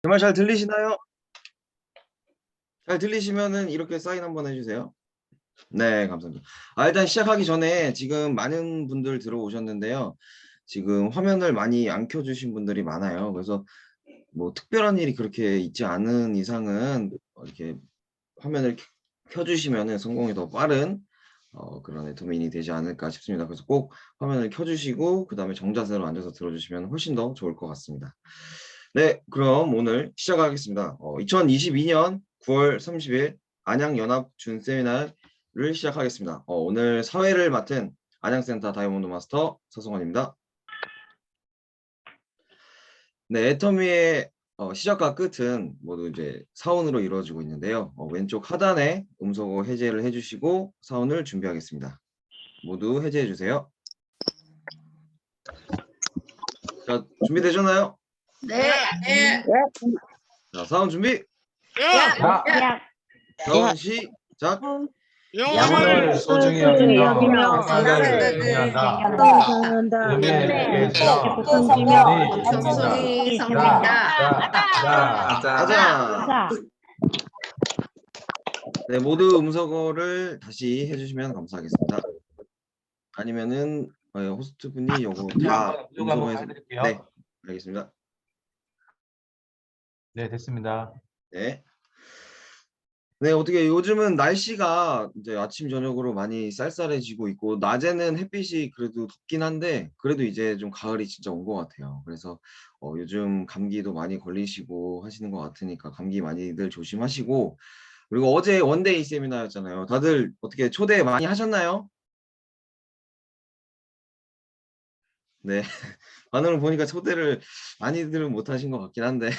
제 말 잘 들리시나요? 잘 들리시면은 이렇게 사인 한번 해주세요. 네, 감사합니다. 일단 시작하기 전에 지금 많은 분들 들어오셨는데요. 지금 화면을 많이 안 켜주신 분들이 많아요. 그래서 뭐 특별한 일이 그렇게 있지 않은 이상은 이렇게 화면을 켜주시면은 성공이 더 빠른 그런 도면이 되지 않을까 싶습니다. 그래서 꼭 화면을 켜주시고 그 다음에 정자세로 앉아서 들어주시면 훨씬 더 좋을 것 같습니다. 네, 그럼 오늘 시작하겠습니다. 2022년 9월 30일 안양연합 준세미나를 시작하겠습니다. 오늘 사회를 맡은 안양센터 다이아몬드 마스터 서성원입니다. 네, 애터미의 시작과 끝은 모두 이제 사운으로 이루어지고 있는데요. 왼쪽 하단에 음소거 해제를 해주시고 사운을 준비하겠습니다. 모두 해제해 주세요. 자, 준비되셨나요? 네. 자, 사운 준비. 사운 시작. 영혼을 소중히 여기며 바다를 경영한다. 은혜에게서 정성이 섬긴다. 가자. 네, 모두 음소거를 다시 해주시면 감사하겠습니다. 아니면은 호스트분이 요거 다 음소거해서 네, 알겠습니다. 네, 됐습니다. 네. 네, 어떻게 요즘은 날씨가 이제 아침 저녁으로 많이 쌀쌀해지고 있고 낮에는 햇빛이 그래도 덥긴 한데 그래도 이제 좀 가을이 진짜 온 것 같아요. 그래서 요즘 감기도 많이 걸리시고 하시는 것 같으니까 감기 많이들 조심하시고 그리고 어제 원데이 세미나였잖아요. 다들 어떻게 초대 많이 하셨나요? 네. 반응을 보니까 초대를 많이들은 못 하신 것 같긴 한데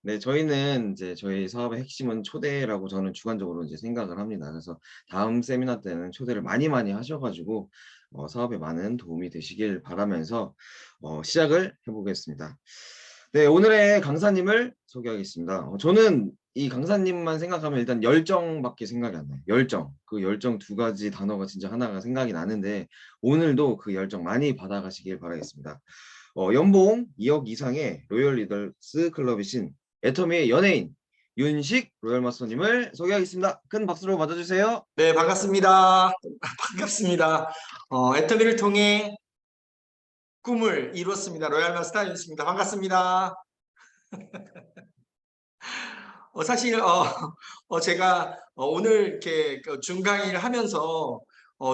네, 저희는 이제 저희 사업의 핵심은 초대라고 저는 주관적으로 이제 생각을 합니다. 그래서 다음 세미나 때는 초대를 많이 하셔가지고 사업에 많은 도움이 되시길 바라면서 시작을 해보겠습니다. 네, 오늘의 강사님을 소개하겠습니다. 저는 이 강사님만 생각하면 일단 열정밖에 생각이 안 나요. 열정. 그 열정 두 가지 단어가 진짜 하나가 생각이 나는데 오늘도 그 열정 많이 받아가시길 바라겠습니다. 연봉 2억 이상의 로열 리더스 클럽이신 애터미의 연예인 윤식 로열마스터님을 소개하겠습니다. 큰 박수로 맞아주세요. 네, 반갑습니다. 반갑습니다. 애터미를 통해 꿈을 이루었습니다. 로얄마스터 윤식입니다. 반갑습니다. 사실 제가 오늘 이렇게 준 강의를 하면서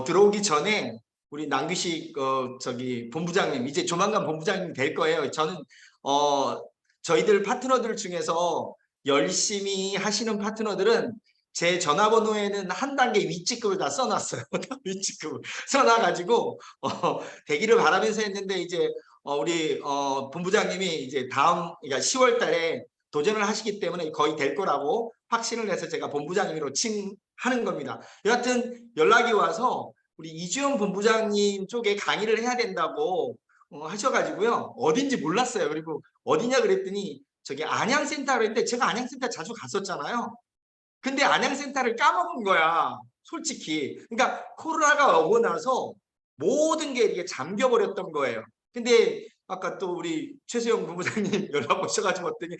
들어오기 전에 우리 남규식 본부장님 이제 조만간 본부장님 될 거예요. 저는 저희들 파트너들 중에서 열심히 하시는 파트너들은 제 전화번호에는 한 단계 위치급을 다 써놨어요. 위치급을 써놔가지고 되기를 바라면서 했는데 이제 우리 본부장님이 이제 그러니까 10월달에 도전을 하시기 때문에 거의 될 거라고 확신을 해서 제가 본부장님으로 칭하는 겁니다. 여하튼 연락이 와서 우리 이주영 본부장님 쪽에 강의를 해야 된다고 하셔가지고요. 어딘지 몰랐어요. 그리고 어디냐 그랬더니 저기 안양센터로 했는데 제가 안양센터 자주 갔었잖아요. 근데 안양센터를 까먹은 거야. 솔직히. 그러니까 코로나가 오고 나서 모든 게 이렇게 잠겨버렸던 거예요. 근데 아까 또 우리 최수영 본부장님 연락 오셔가지고 왔더니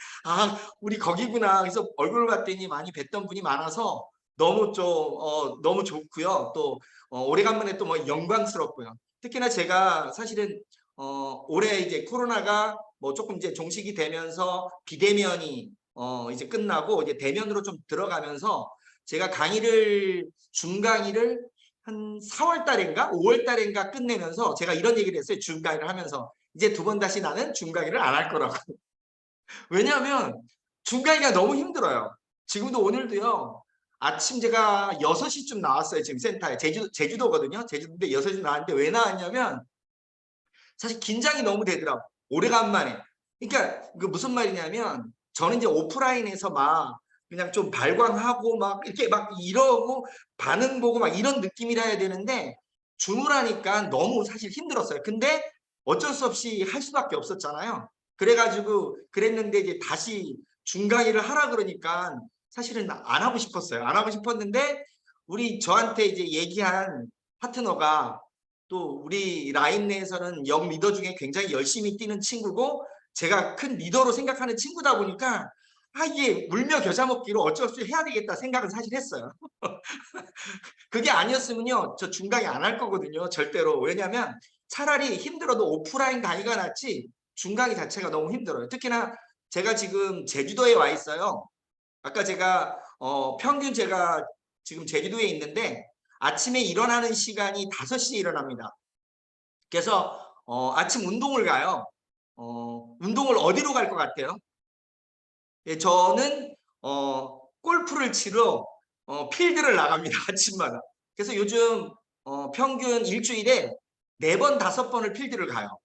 우리 거기구나. 그래서 얼굴 봤더니 많이 뵀던 분이 많아서 너무 너무 좋고요. 또 오래간만에 또 뭐 영광스럽고요. 특히나 제가 사실은 올해 이제 코로나가 뭐 조금 이제 종식이 되면서 비대면이 이제 끝나고 이제 대면으로 좀 들어가면서 제가 준강의를 한 4월 달인가 5월 달인가 끝내면서 제가 이런 얘기를 했어요. 준강의를 하면서 이제 두 번 다시 나는 준강의를 안 할 거라고. 왜냐하면 준강의가 너무 힘들어요. 지금도 오늘도요. 아침 제가 6시쯤 나왔어요. 지금 센터에. 제주도거든요. 제주도인데 6시 나왔는데 왜 나왔냐면 사실 긴장이 너무 되더라고. 오래간만에. 그러니까 그 무슨 말이냐면 저는 이제 오프라인에서 막 그냥 좀 발광하고 막 이렇게 막 이러고 반응 보고 막 이런 느낌이라 해야 되는데 줌을 하니까 너무 사실 힘들었어요. 근데 어쩔 수 없이 할 수밖에 없었잖아요. 그래가지고 그랬는데 이제 다시 줌 강의를 하라 그러니까 사실은 안 하고 싶었어요. 안 하고 싶었는데 우리 저한테 이제 얘기한 파트너가 또 우리 라인 내에서는 영 리더 중에 굉장히 열심히 뛰는 친구고 제가 큰 리더로 생각하는 친구다 보니까 이게 물며 겨자 먹기로 어쩔 수 없이 해야 되겠다 생각은 사실 했어요. 그게 아니었으면요, 저 중강의 안 할 거거든요, 절대로. 왜냐하면 차라리 힘들어도 오프라인 강의가 낫지 중강의 자체가 너무 힘들어요. 특히나 제가 지금 제주도에 와 있어요. 아까 제가 평균 제가 지금 제주도에 있는데 아침에 일어나는 시간이 5시에 일어납니다. 그래서 아침 운동을 가요. 운동을 어디로 갈 것 같아요? 예, 저는 골프를 치러 필드를 나갑니다. 아침마다. 그래서 요즘 평균 일주일에 4번, 5번을 필드를 가요.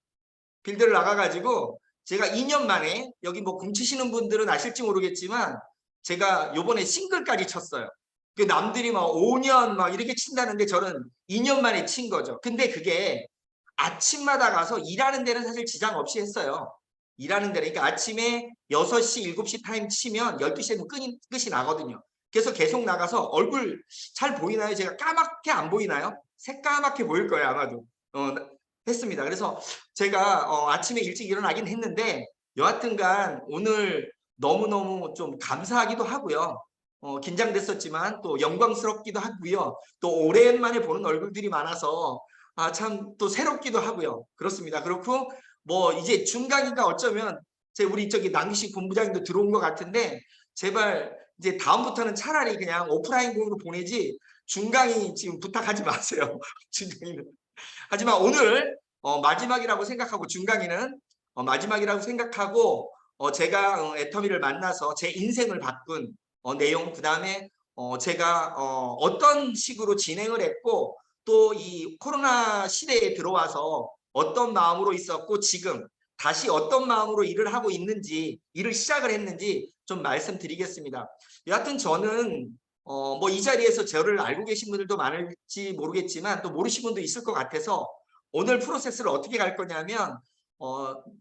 필드를 나가가지고 제가 2년 만에 여기 뭐 kum치시는 분들은 아실지 모르겠지만 제가 요번에 싱글까지 쳤어요. 그 남들이 막 5년 막 이렇게 친다는데 저는 2년 만에 친 거죠. 근데 그게 아침마다 가서 일하는 데는 사실 지장 없이 했어요. 일하는 데는. 그러니까 아침에 6시, 7시 타임 치면 12시에는 끝이 나거든요. 그래서 계속 나가서 얼굴 잘 보이나요? 제가 까맣게 안 보이나요? 새까맣게 보일 거예요, 아마도. 했습니다. 그래서 제가 아침에 일찍 일어나긴 했는데 여하튼간 오늘 너무너무 좀 감사하기도 하고요. 긴장됐었지만 또 영광스럽기도 하고요. 또 오랜만에 보는 얼굴들이 많아서 참 또 새롭기도 하고요. 그렇습니다. 그렇고 뭐 이제 중강이가 어쩌면 우리 저기 남기식 본부장님도 들어온 것 같은데 제발 이제 다음부터는 차라리 그냥 오프라인 공으로 보내지 중강이 지금 부탁하지 마세요. 중강이는. 하지만 오늘 마지막이라고 생각하고 중강이는 마지막이라고 생각하고 제가 애터미를 만나서 제 인생을 바꾼 내용, 그 다음에 제가 어떤 식으로 진행을 했고 또 이 코로나 시대에 들어와서 어떤 마음으로 있었고 지금 다시 어떤 마음으로 일을 하고 있는지, 일을 시작을 했는지 좀 말씀드리겠습니다. 여하튼 저는 뭐 이 자리에서 저를 알고 계신 분들도 많을지 모르겠지만 또 모르신 분도 있을 것 같아서 오늘 프로세스를 어떻게 갈 거냐면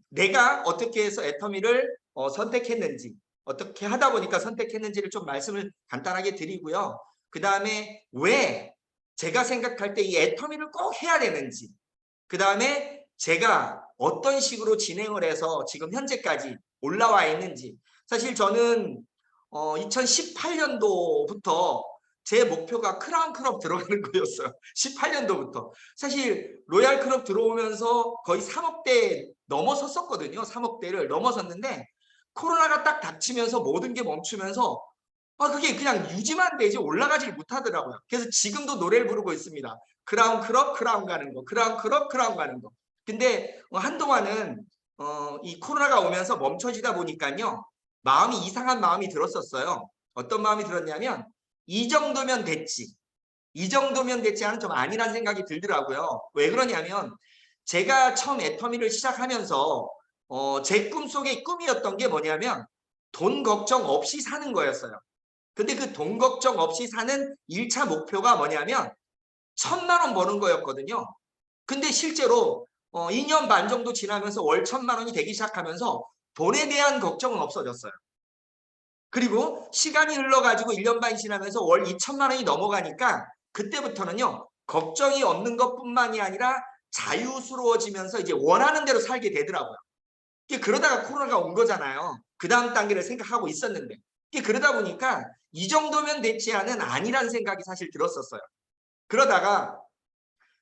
내가 어떻게 해서 애터미를 선택했는지, 어떻게 하다 보니까 선택했는지를 좀 말씀을 간단하게 드리고요. 그 다음에 왜 제가 생각할 때 이 애터미를 꼭 해야 되는지, 그 다음에 제가 어떤 식으로 진행을 해서 지금 현재까지 올라와 있는지. 사실 저는 2018년도부터 제 목표가 크라운 클럽 들어가는 거였어요. 18년도부터. 사실 로얄 클럽 들어오면서 거의 3억대 넘어섰었거든요. 3억대를 넘어섰는데 코로나가 딱 닥치면서 모든 게 멈추면서 그게 그냥 유지만 되지 올라가질 못하더라고요. 그래서 지금도 노래를 부르고 있습니다. 크라운 클럽, 크라운 가는 거. 크라운 클럽, 크라운 가는 거. 근데 한동안은 이 코로나가 오면서 멈춰지다 보니까요. 마음이 이상한 마음이 들었었어요. 어떤 마음이 들었냐면 이 정도면 됐지. 이 정도면 됐지 하는 좀 아니란 생각이 들더라고요. 왜 그러냐면 제가 처음 애터미를 시작하면서 제 꿈속의 꿈이었던 게 뭐냐면 돈 걱정 없이 사는 거였어요. 근데 그 돈 걱정 없이 사는 1차 목표가 뭐냐면 1,000만 원 버는 거였거든요. 근데 실제로 2년 반 정도 지나면서 월 1,000만 원이 되기 시작하면서 돈에 대한 걱정은 없어졌어요. 그리고 시간이 흘러가지고 1년 반이 지나면서 월 2,000만 원이 넘어가니까 그때부터는요. 걱정이 없는 것뿐만이 아니라 자유스러워지면서 이제 원하는 대로 살게 되더라고요. 그러다가 코로나가 온 거잖아요. 그 다음 단계를 생각하고 있었는데 그러다 보니까 이 정도면 됐지 않은 아니란 생각이 사실 들었었어요. 그러다가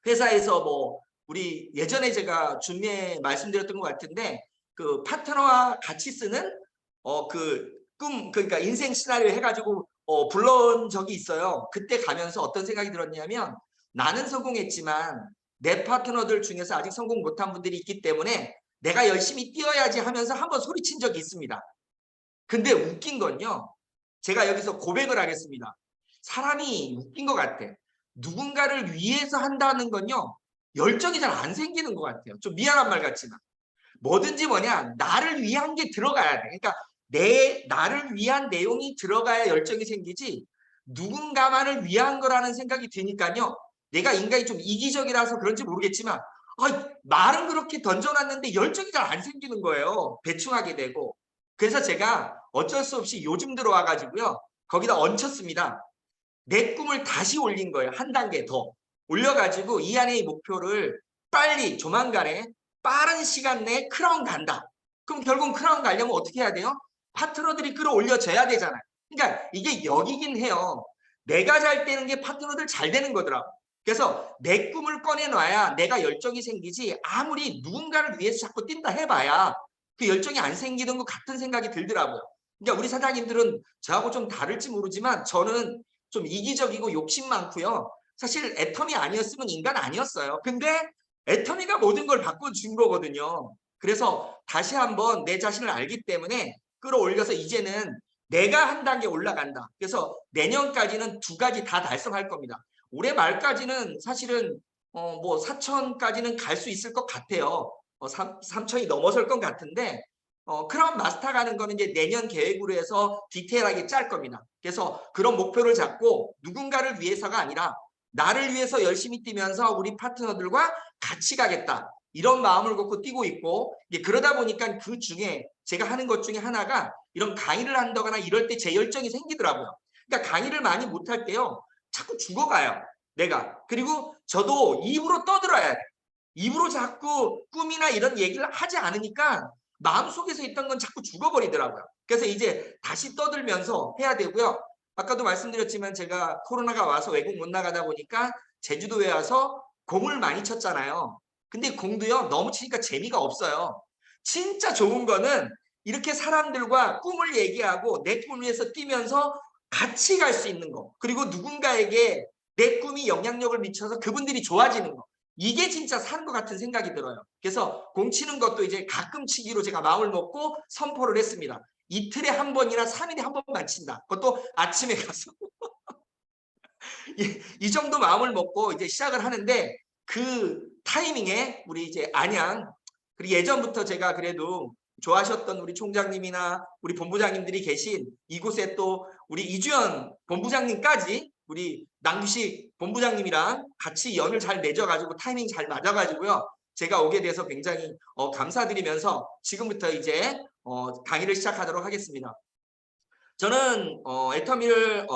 회사에서 뭐 우리 예전에 제가 준비에 말씀드렸던 것 같은데 그 파트너와 같이 쓰는 그러니까 인생 시나리오 해가지고 불러온 적이 있어요. 그때 가면서 어떤 생각이 들었냐면 나는 성공했지만 내 파트너들 중에서 아직 성공 못한 분들이 있기 때문에 내가 열심히 뛰어야지 하면서 한번 소리친 적이 있습니다. 근데 웃긴 건요. 제가 여기서 고백을 하겠습니다. 사람이 웃긴 것 같아. 누군가를 위해서 한다는 건요. 열정이 잘 안 생기는 것 같아요. 좀 미안한 말 같지만. 뭐든지 나를 위한 게 들어가야 돼. 그러니까 나를 위한 내용이 들어가야 열정이 생기지 누군가만을 위한 거라는 생각이 드니까요. 내가 인간이 좀 이기적이라서 그런지 모르겠지만 말은 그렇게 던져놨는데 열정이 잘 안 생기는 거예요. 배충하게 되고. 그래서 제가 어쩔 수 없이 요즘 들어와가지고요. 거기다 얹혔습니다. 내 꿈을 다시 올린 거예요. 한 단계 더. 올려가지고 이 안의 목표를 빨리 조만간에 빠른 시간 내에 크라운 간다. 그럼 결국 크라운 가려면 어떻게 해야 돼요? 파트너들이 끌어올려줘야 되잖아요. 그러니까 이게 역이긴 해요. 내가 잘 되는 게 파트너들 잘 되는 거더라고. 그래서 내 꿈을 꺼내놔야 내가 열정이 생기지, 아무리 누군가를 위해서 자꾸 뛴다 해봐야 그 열정이 안 생기는 것 같은 생각이 들더라고요. 그러니까 우리 사장님들은 저하고 좀 다를지 모르지만 저는 좀 이기적이고 욕심 많고요. 사실 애터미 아니었으면 인간 아니었어요. 근데 애터미가 모든 걸 바꿔준 거거든요. 그래서 다시 한번 내 자신을 알기 때문에 끌어올려서 이제는 내가 한 단계 올라간다. 그래서 내년까지는 2가지 다 달성할 겁니다. 올해 말까지는 사실은 뭐 4천까지는 갈 수 있을 것 같아요. 3천이 넘어설 것 같은데 크라운 마스터 가는 거는 이제 내년 계획으로 해서 디테일하게 짤 겁니다. 그래서 그런 목표를 잡고 누군가를 위해서가 아니라 나를 위해서 열심히 뛰면서 우리 파트너들과 같이 가겠다. 이런 마음을 갖고 뛰고 있고, 그러다 보니까 그 중에 제가 하는 것 중에 하나가 이런 강의를 한다거나 이럴 때 제 열정이 생기더라고요. 그러니까 강의를 많이 못할 때요. 자꾸 죽어가요. 내가. 그리고 저도 입으로 떠들어야 돼. 입으로 자꾸 꿈이나 이런 얘기를 하지 않으니까 마음속에서 있던 건 자꾸 죽어버리더라고요. 그래서 이제 다시 떠들면서 해야 되고요. 아까도 말씀드렸지만 제가 코로나가 와서 외국 못 나가다 보니까 제주도에 와서 공을 많이 쳤잖아요. 근데 공도요, 너무 치니까 재미가 없어요. 진짜 좋은 거는 이렇게 사람들과 꿈을 얘기하고 내 꿈을 위해서 뛰면서 같이 갈 수 있는 거. 그리고 누군가에게 내 꿈이 영향력을 미쳐서 그분들이 좋아지는 거. 이게 진짜 사는 것 같은 생각이 들어요. 그래서 공 치는 것도 이제 가끔 치기로 제가 마음을 먹고 선포를 했습니다. 이틀에 한 번이나 3일에 한 번만 친다. 그것도 아침에 가서. 이 정도 마음을 먹고 이제 시작을 하는데 그 타이밍에 우리 이제 안양, 그리고 예전부터 제가 그래도 좋아하셨던 우리 총장님이나 우리 본부장님들이 계신 이곳에 또 우리 이주연 본부장님까지 우리 남규식 본부장님이랑 같이 연을 잘 맺어가지고 타이밍 잘 맞아가지고요. 제가 오게 돼서 굉장히 감사드리면서 지금부터 이제 강의를 시작하도록 하겠습니다. 저는 애터미를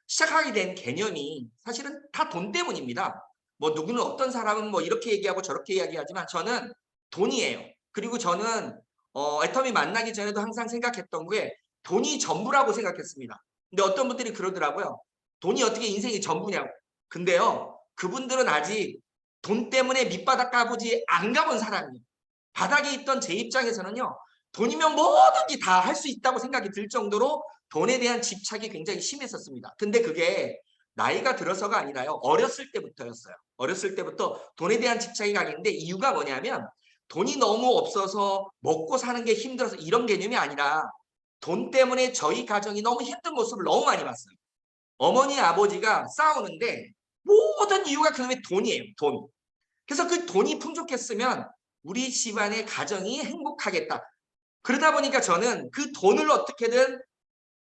시작하게 된 개념이 사실은 다 돈 때문입니다. 뭐 누구는 어떤 사람은 뭐 이렇게 얘기하고 저렇게 이야기하지만 저는 돈이에요. 그리고 저는 애터미 만나기 전에도 항상 생각했던 게 돈이 전부라고 생각했습니다. 근데 어떤 분들이 그러더라고요. 돈이 어떻게 인생이 전부냐고. 근데요, 그분들은 아직 돈 때문에 밑바닥 까보지 안 가본 사람이에요. 바닥에 있던 제 입장에서는요, 돈이면 뭐든지 다 할 수 있다고 생각이 들 정도로 돈에 대한 집착이 굉장히 심했었습니다. 근데 그게 나이가 들어서가 아니라요, 어렸을 때부터였어요. 어렸을 때부터 돈에 대한 집착이 강했는데 이유가 뭐냐면 돈이 너무 없어서 먹고 사는 게 힘들어서 이런 개념이 아니라 돈 때문에 저희 가정이 너무 힘든 모습을 너무 많이 봤어요. 어머니 아버지가 싸우는데 모든 이유가 그놈의 돈이에요. 돈. 그래서 그 돈이 풍족했으면 우리 집안의 가정이 행복하겠다. 그러다 보니까 저는 그 돈을 어떻게든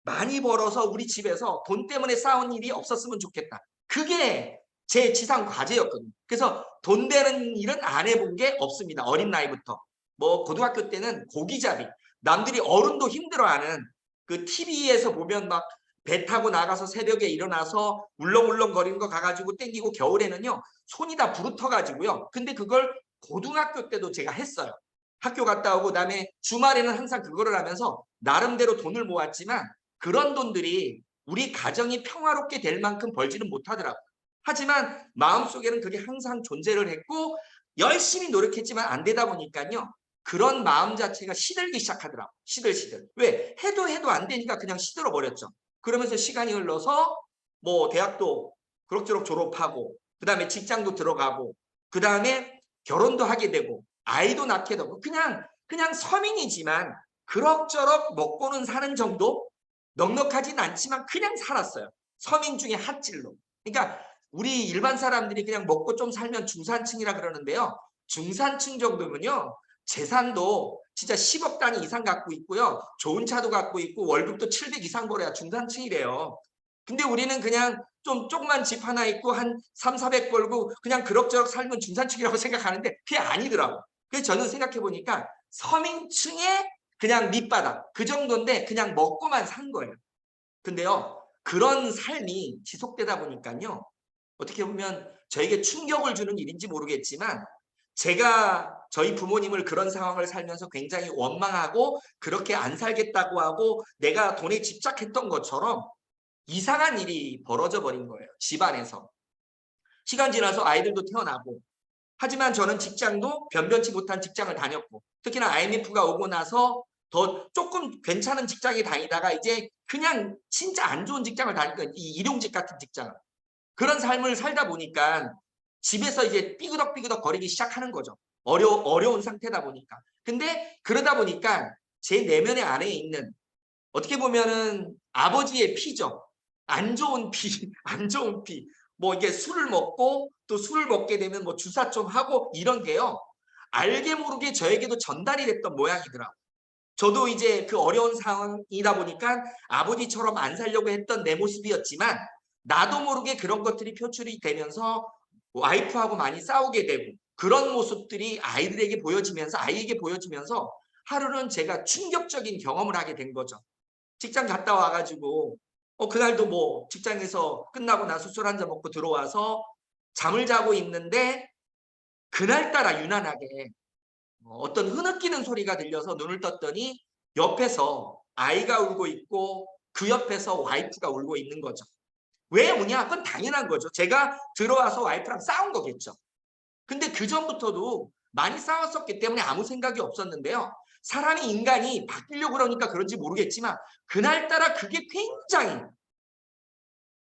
많이 벌어서 우리 집에서 돈 때문에 싸운 일이 없었으면 좋겠다. 그게 제 지상 과제였거든요. 그래서 돈 되는 일은 안 해본 게 없습니다. 어린 나이부터. 뭐 고등학교 때는 고기잡이. 남들이 어른도 힘들어하는 그 TV에서 보면 막 배 타고 나가서 새벽에 일어나서 울렁울렁거리는 거 가가지고 땡기고 겨울에는요. 손이 다 부르터가지고요. 근데 그걸 고등학교 때도 제가 했어요. 학교 갔다 오고 그다음에 주말에는 항상 그거를 하면서 나름대로 돈을 모았지만 그런 돈들이 우리 가정이 평화롭게 될 만큼 벌지는 못하더라고요. 하지만 마음속에는 그게 항상 존재를 했고 열심히 노력했지만 안 되다 보니까요. 그런 마음 자체가 시들기 시작하더라고요. 시들시들. 왜? 해도 안 되니까 그냥 시들어버렸죠. 그러면서 시간이 흘러서 뭐 대학도 그럭저럭 졸업하고 그다음에 직장도 들어가고 그다음에 결혼도 하게 되고 아이도 낳게 되고 그냥 서민이지만 그럭저럭 먹고는 사는 정도? 넉넉하진 않지만 그냥 살았어요. 서민 중에 핫질로. 그러니까 우리 일반 사람들이 그냥 먹고 좀 살면 중산층이라 그러는데요. 중산층 정도면요. 재산도 진짜 10억 단위 이상 갖고 있고요. 좋은 차도 갖고 있고 월급도 700 이상 벌어야 중산층이래요. 근데 우리는 그냥 좀 조그만 집 하나 있고 한 3, 400 벌고 그냥 그럭저럭 살면 중산층이라고 생각하는데 그게 아니더라고요. 그래서 저는 생각해 보니까 서민층의 그냥 밑바닥 그 정도인데 그냥 먹고만 산 거예요. 근데요. 그런 삶이 지속되다 보니까요. 어떻게 보면 저에게 충격을 주는 일인지 모르겠지만 저희 부모님을 그런 상황을 살면서 굉장히 원망하고 그렇게 안 살겠다고 하고 내가 돈에 집착했던 것처럼 이상한 일이 벌어져 버린 거예요. 집안에서. 시간 지나서 아이들도 태어나고 하지만 저는 직장도 변변치 못한 직장을 다녔고 특히나 IMF가 오고 나서 더 조금 괜찮은 직장에 다니다가 이제 그냥 진짜 안 좋은 직장을 다니니까 이 일용직 같은 직장 그런 삶을 살다 보니까 집에서 이제 삐그덕삐그덕 거리기 시작하는 거죠. 어려운 상태다 보니까. 근데 그러다 보니까 제 내면의 안에 있는 어떻게 보면은 아버지의 피죠. 안 좋은 피, 안 좋은 피. 뭐 이게 술을 먹고 또 술을 먹게 되면 뭐 주사 좀 하고 이런 게요. 알게 모르게 저에게도 전달이 됐던 모양이더라고요. 저도 이제 그 어려운 상황이다 보니까 아버지처럼 안 살려고 했던 내 모습이었지만 나도 모르게 그런 것들이 표출이 되면서 와이프하고 많이 싸우게 되고 그런 모습들이 아이에게 보여지면서 하루는 제가 충격적인 경험을 하게 된 거죠. 직장 갔다 와가지고 그날도 뭐 직장에서 끝나고 나서 술 한잔 먹고 들어와서 잠을 자고 있는데 그날따라 유난하게 어떤 흐느끼는 소리가 들려서 눈을 떴더니 옆에서 아이가 울고 있고 그 옆에서 와이프가 울고 있는 거죠. 왜 우냐? 그건 당연한 거죠. 제가 들어와서 와이프랑 싸운 거겠죠. 근데 그전부터도 많이 싸웠었기 때문에 아무 생각이 없었는데요. 인간이 바뀌려고 그러니까 그런지 모르겠지만 그날따라 그게 굉장히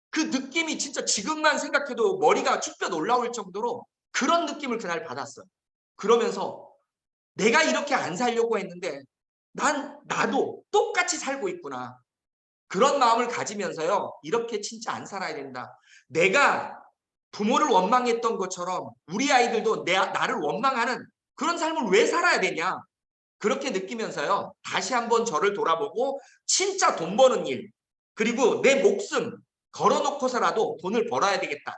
그 느낌이 진짜 지금만 생각해도 머리가 축뼈 올라올 정도로 그런 느낌을 그날 받았어요. 그러면서 내가 이렇게 안 살려고 했는데 나도 똑같이 살고 있구나. 그런 마음을 가지면서요. 이렇게 진짜 안 살아야 된다. 내가 부모를 원망했던 것처럼 우리 아이들도 나를 원망하는 그런 삶을 왜 살아야 되냐. 그렇게 느끼면서요. 다시 한번 저를 돌아보고 진짜 돈 버는 일 그리고 내 목숨 걸어놓고서라도 돈을 벌어야 되겠다.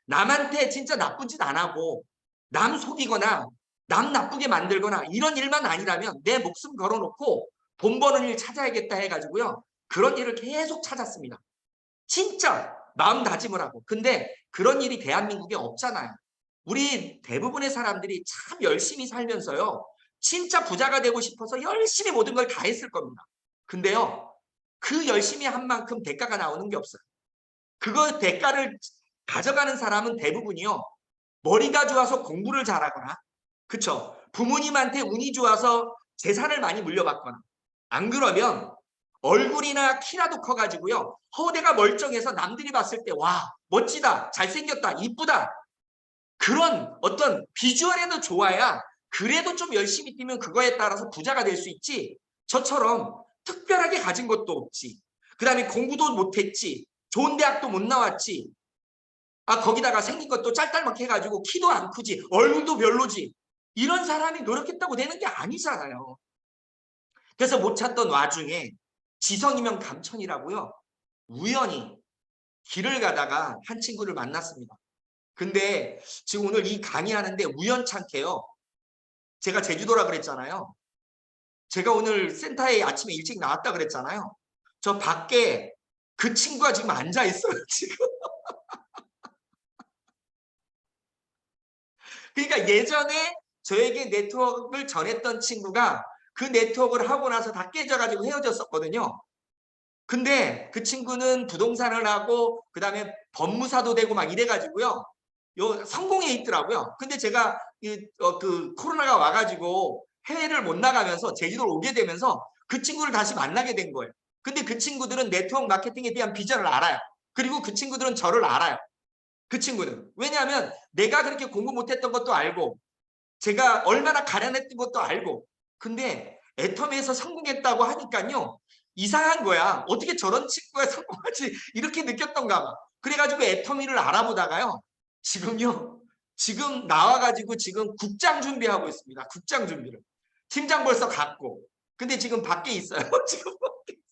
남한테 진짜 나쁜 짓 안 하고 남 속이거나 남 나쁘게 만들거나 이런 일만 아니라면 내 목숨 걸어놓고 돈 버는 일 찾아야겠다 해가지고요. 그런 일을 계속 찾았습니다. 진짜 마음 다짐을 하고. 근데 그런 일이 대한민국에 없잖아요. 우리 대부분의 사람들이 참 열심히 살면서요. 진짜 부자가 되고 싶어서 열심히 모든 걸 다 했을 겁니다. 근데요. 그 열심히 한 만큼 대가가 나오는 게 없어요. 그거 대가를 가져가는 사람은 대부분이요. 머리가 좋아서 공부를 잘하거나 그쵸? 부모님한테 운이 좋아서 재산을 많이 물려받거나 안 그러면 얼굴이나 키라도 커가지고요. 허대가 멀쩡해서 남들이 봤을 때 와 멋지다 잘생겼다 이쁘다 그런 어떤 비주얼에도 좋아야 그래도 좀 열심히 뛰면 그거에 따라서 부자가 될 수 있지 저처럼 특별하게 가진 것도 없지 그 다음에 공부도 못했지 좋은 대학도 못 나왔지 거기다가 생긴 것도 짤짤막해 가지고 키도 안 크지 얼굴도 별로지 이런 사람이 노력했다고 되는 게 아니잖아요. 그래서 못 찾던 와중에 지성이면 감천이라고요. 우연히 길을 가다가 한 친구를 만났습니다. 근데 지금 오늘 이 강의하는데 우연찮게요. 제가 제주도라 그랬잖아요. 제가 오늘 센터에 아침에 일찍 나왔다 그랬잖아요. 저 밖에 그 친구가 지금 앉아 있어요. 지금. 그러니까 예전에 저에게 네트워크를 전했던 친구가 그 네트워크를 하고 나서 다 깨져가지고 헤어졌었거든요. 근데 그 친구는 부동산을 하고 그다음에 법무사도 되고 막 이래가지고요. 성공해 있더라고요. 근데 제가 그 코로나가 와가지고 해외를 못 나가면서 제주도를 오게 되면서 그 친구를 다시 만나게 된 거예요. 근데 그 친구들은 네트워크 마케팅에 대한 비전을 알아요. 그리고 그 친구들은 저를 알아요. 그 친구는. 왜냐하면 내가 그렇게 공부 못했던 것도 알고 제가 얼마나 가련했던 것도 알고 근데 애터미에서 성공했다고 하니까요. 이상한 거야. 어떻게 저런 친구가 성공하지 이렇게 느꼈던가 봐. 그래가지고 애터미를 알아보다가요. 지금 나와가지고 지금 국장 준비하고 있습니다. 국장 준비를. 팀장 벌써 갔고. 근데 지금 밖에 있어요. 지금 밖에 있어.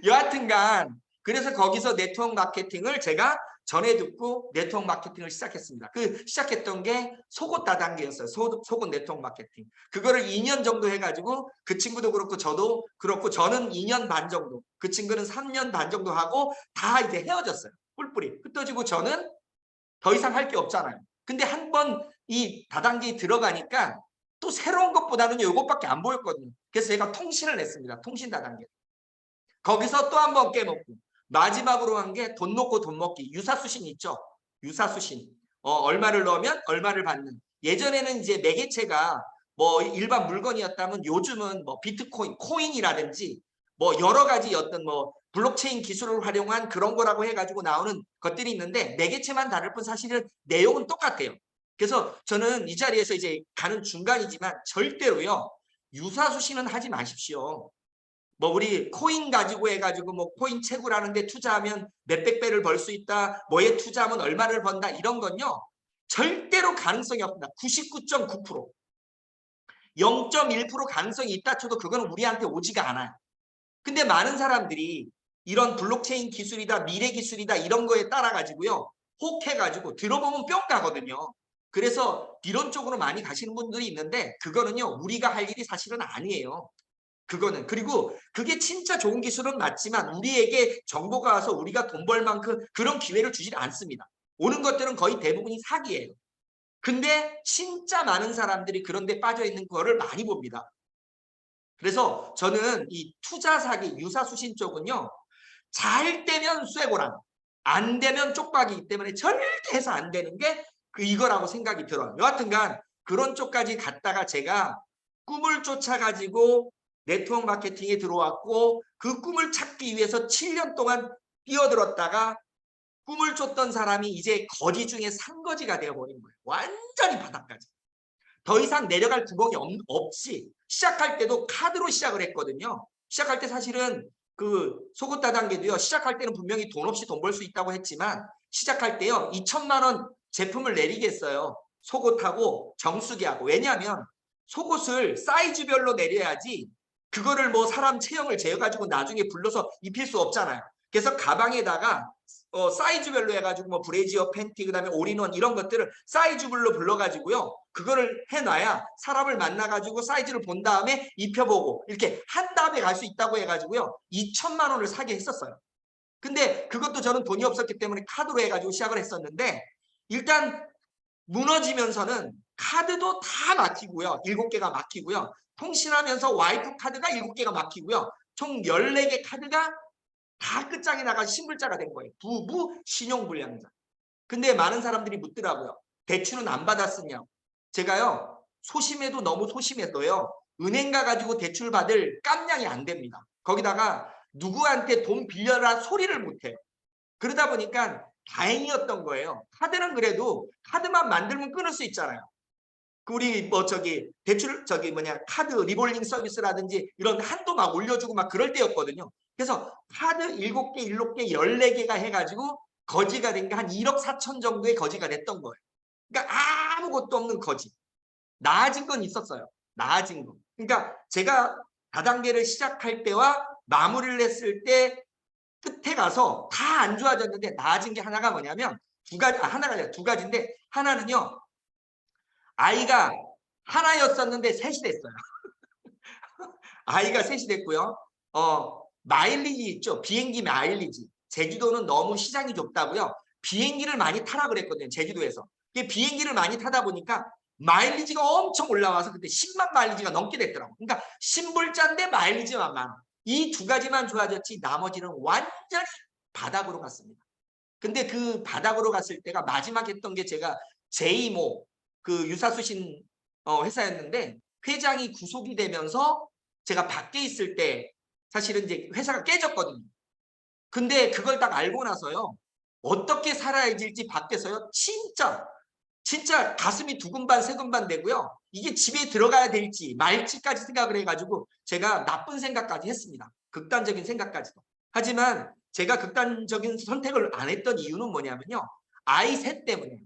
여하튼간 그래서 거기서 네트워크 마케팅을 제가 전에 듣고 네트워크 마케팅을 시작했습니다. 그 시작했던 게 속옷 다단계였어요. 속옷 네트워크 마케팅. 그거를 2년 정도 해가지고 그 친구도 그렇고 저도 그렇고 저는 2년 반 정도 그 친구는 3년 반 정도 하고 다 이제 헤어졌어요. 뿔뿔이 흩어지고 저는 더 이상 할 게 없잖아요. 근데 한 번 이 다단계에 들어가니까 또 새로운 것보다는 이것밖에 안 보였거든요. 그래서 제가 통신을 냈습니다. 통신 다단계. 거기서 또 한 번 깨먹고 마지막으로 한 게 돈 놓고 돈 먹기. 유사수신 있죠. 유사수신. 얼마를 넣으면 얼마를 받는. 예전에는 이제 매개체가 뭐 일반 물건이었다면 요즘은 뭐 비트코인, 코인이라든지 뭐 여러 가지 어떤 뭐 블록체인 기술을 활용한 그런 거라고 해가지고 나오는 것들이 있는데 매개체만 다를 뿐 사실은 내용은 똑같아요. 그래서 저는 이 자리에서 이제 가는 중간이지만 절대로요. 유사수신은 하지 마십시오. 뭐 우리 코인 가지고 해가지고 뭐 코인 채굴하는 데 투자하면 몇백 배를 벌 수 있다. 뭐에 투자하면 얼마를 번다. 이런 건요. 절대로 가능성이 없다. 99.9%. 0.1% 가능성이 있다 쳐도 그거는 우리한테 오지가 않아요. 근데 많은 사람들이 이런 블록체인 기술이다, 미래 기술이다 이런 거에 따라 가지고요. 혹해가지고 들어보면 뿅 가거든요. 그래서 이런 쪽으로 많이 가시는 분들이 있는데 그거는요. 우리가 할 일이 사실은 아니에요. 그거는. 그리고 그게 진짜 좋은 기술은 맞지만 우리에게 정보가 와서 우리가 돈 벌 만큼 그런 기회를 주지 않습니다. 오는 것들은 거의 대부분이 사기예요. 근데 진짜 많은 사람들이 그런 데 빠져 있는 거를 많이 봅니다. 그래서 저는 이 투자 사기, 유사수신 쪽은요. 잘 되면 쇠고랑, 안 되면 쪽박이기 때문에 절대 해서 안 되는 게 이거라고 생각이 들어요. 여하튼간 그런 쪽까지 갔다가 제가 꿈을 쫓아가지고 네트워크 마케팅에 들어왔고 그 꿈을 찾기 위해서 7년 동안 뛰어들었다가 꿈을 쫓던 사람이 이제 거지 중에 산거지가 되어버린 거예요. 완전히 바닥까지. 더 이상 내려갈 구멍이 없이 시작할 때도 카드로 시작을 했거든요. 시작할 때 사실은 그 속옷 다단계도요. 시작할 때는 분명히 돈 없이 돈 벌 수 있다고 했지만 시작할 때요. 2천만 원 제품을 내리겠어요. 속옷하고 정수기하고. 왜냐하면 속옷을 사이즈별로 내려야지 그거를 뭐 사람 체형을 재가지고 나중에 불러서 입힐 수 없잖아요. 그래서 가방에다가 사이즈별로 해가지고 뭐 브래지어, 팬티, 그다음에 올인원 이런 것들을 사이즈별로 불러가지고요. 그거를 해놔야 사람을 만나가지고 사이즈를 본 다음에 입혀보고 이렇게 한 다음에 갈 수 있다고 해가지고요. 2천만 원을 사게 했었어요. 근데 그것도 저는 돈이 없었기 때문에 카드로 해가지고 시작을 했었는데 일단 무너지면서는 카드도 다 막히고요. 7개가 막히고요. 통신하면서 와이프 카드가 7개가 막히고요. 총 14개 카드가 다 끝장이 나가 신불자가 된 거예요. 부부 신용불량자. 근데 많은 사람들이 묻더라고요. 대출은 안 받았으냐고. 제가요. 소심해도 너무 소심해도요. 은행 가가지고 대출 받을 깜냥이 안 됩니다. 거기다가 누구한테 돈 빌려라 소리를 못해요. 그러다 보니까 다행이었던 거예요. 카드는 그래도 카드만 만들면 끊을 수 있잖아요. 우리 뭐 대출 카드 리볼링 서비스라든지 이런 한도 막 올려주고 막 그럴 때였거든요. 그래서 카드 7개, 7개, 14개가 해가지고 거지가 된 게 한 1억 4천 정도의 거지가 됐던 거예요. 그러니까 아무것도 없는 거지. 나아진 건 있었어요. 나아진 거. 그러니까 제가 다단계를 시작할 때와 마무리를 했을 때 끝에 가서 다 안 좋아졌는데 나아진 게 하나가 뭐냐면 하나가 아니라 두 가지인데 하나는요. 아이가 하나였었는데 셋이 됐어요. 아이가 셋이 됐고요. 마일리지 있죠. 비행기 마일리지. 제주도는 너무 시장이 좁다고요. 비행기를 많이 타라 그랬거든요. 제주도에서. 비행기를 많이 타다 보니까 마일리지가 엄청 올라와서 그때 10만 마일리지가 넘게 됐더라고요. 그러니까 신불자인데 마일리지만 많아. 이 두 가지만 좋아졌지 나머지는 완전히 바닥으로 갔습니다. 근데 그 바닥으로 갔을 때가 마지막 했던 게 제가 제이모 그 유사수신 회사였는데 회장이 구속이 되면서 제가 밖에 있을 때 사실은 이제 회사가 깨졌거든요. 근데 그걸 딱 알고 나서요. 어떻게 살아야 될지 밖에서요. 진짜 가슴이 두근반 세근반 되고요. 이게 집에 들어가야 될지 말지까지 생각을 해가지고 제가 나쁜 생각까지 했습니다. 극단적인 생각까지도. 하지만 제가 극단적인 선택을 안 했던 이유는 뭐냐면요. 아이 셋 때문이에요.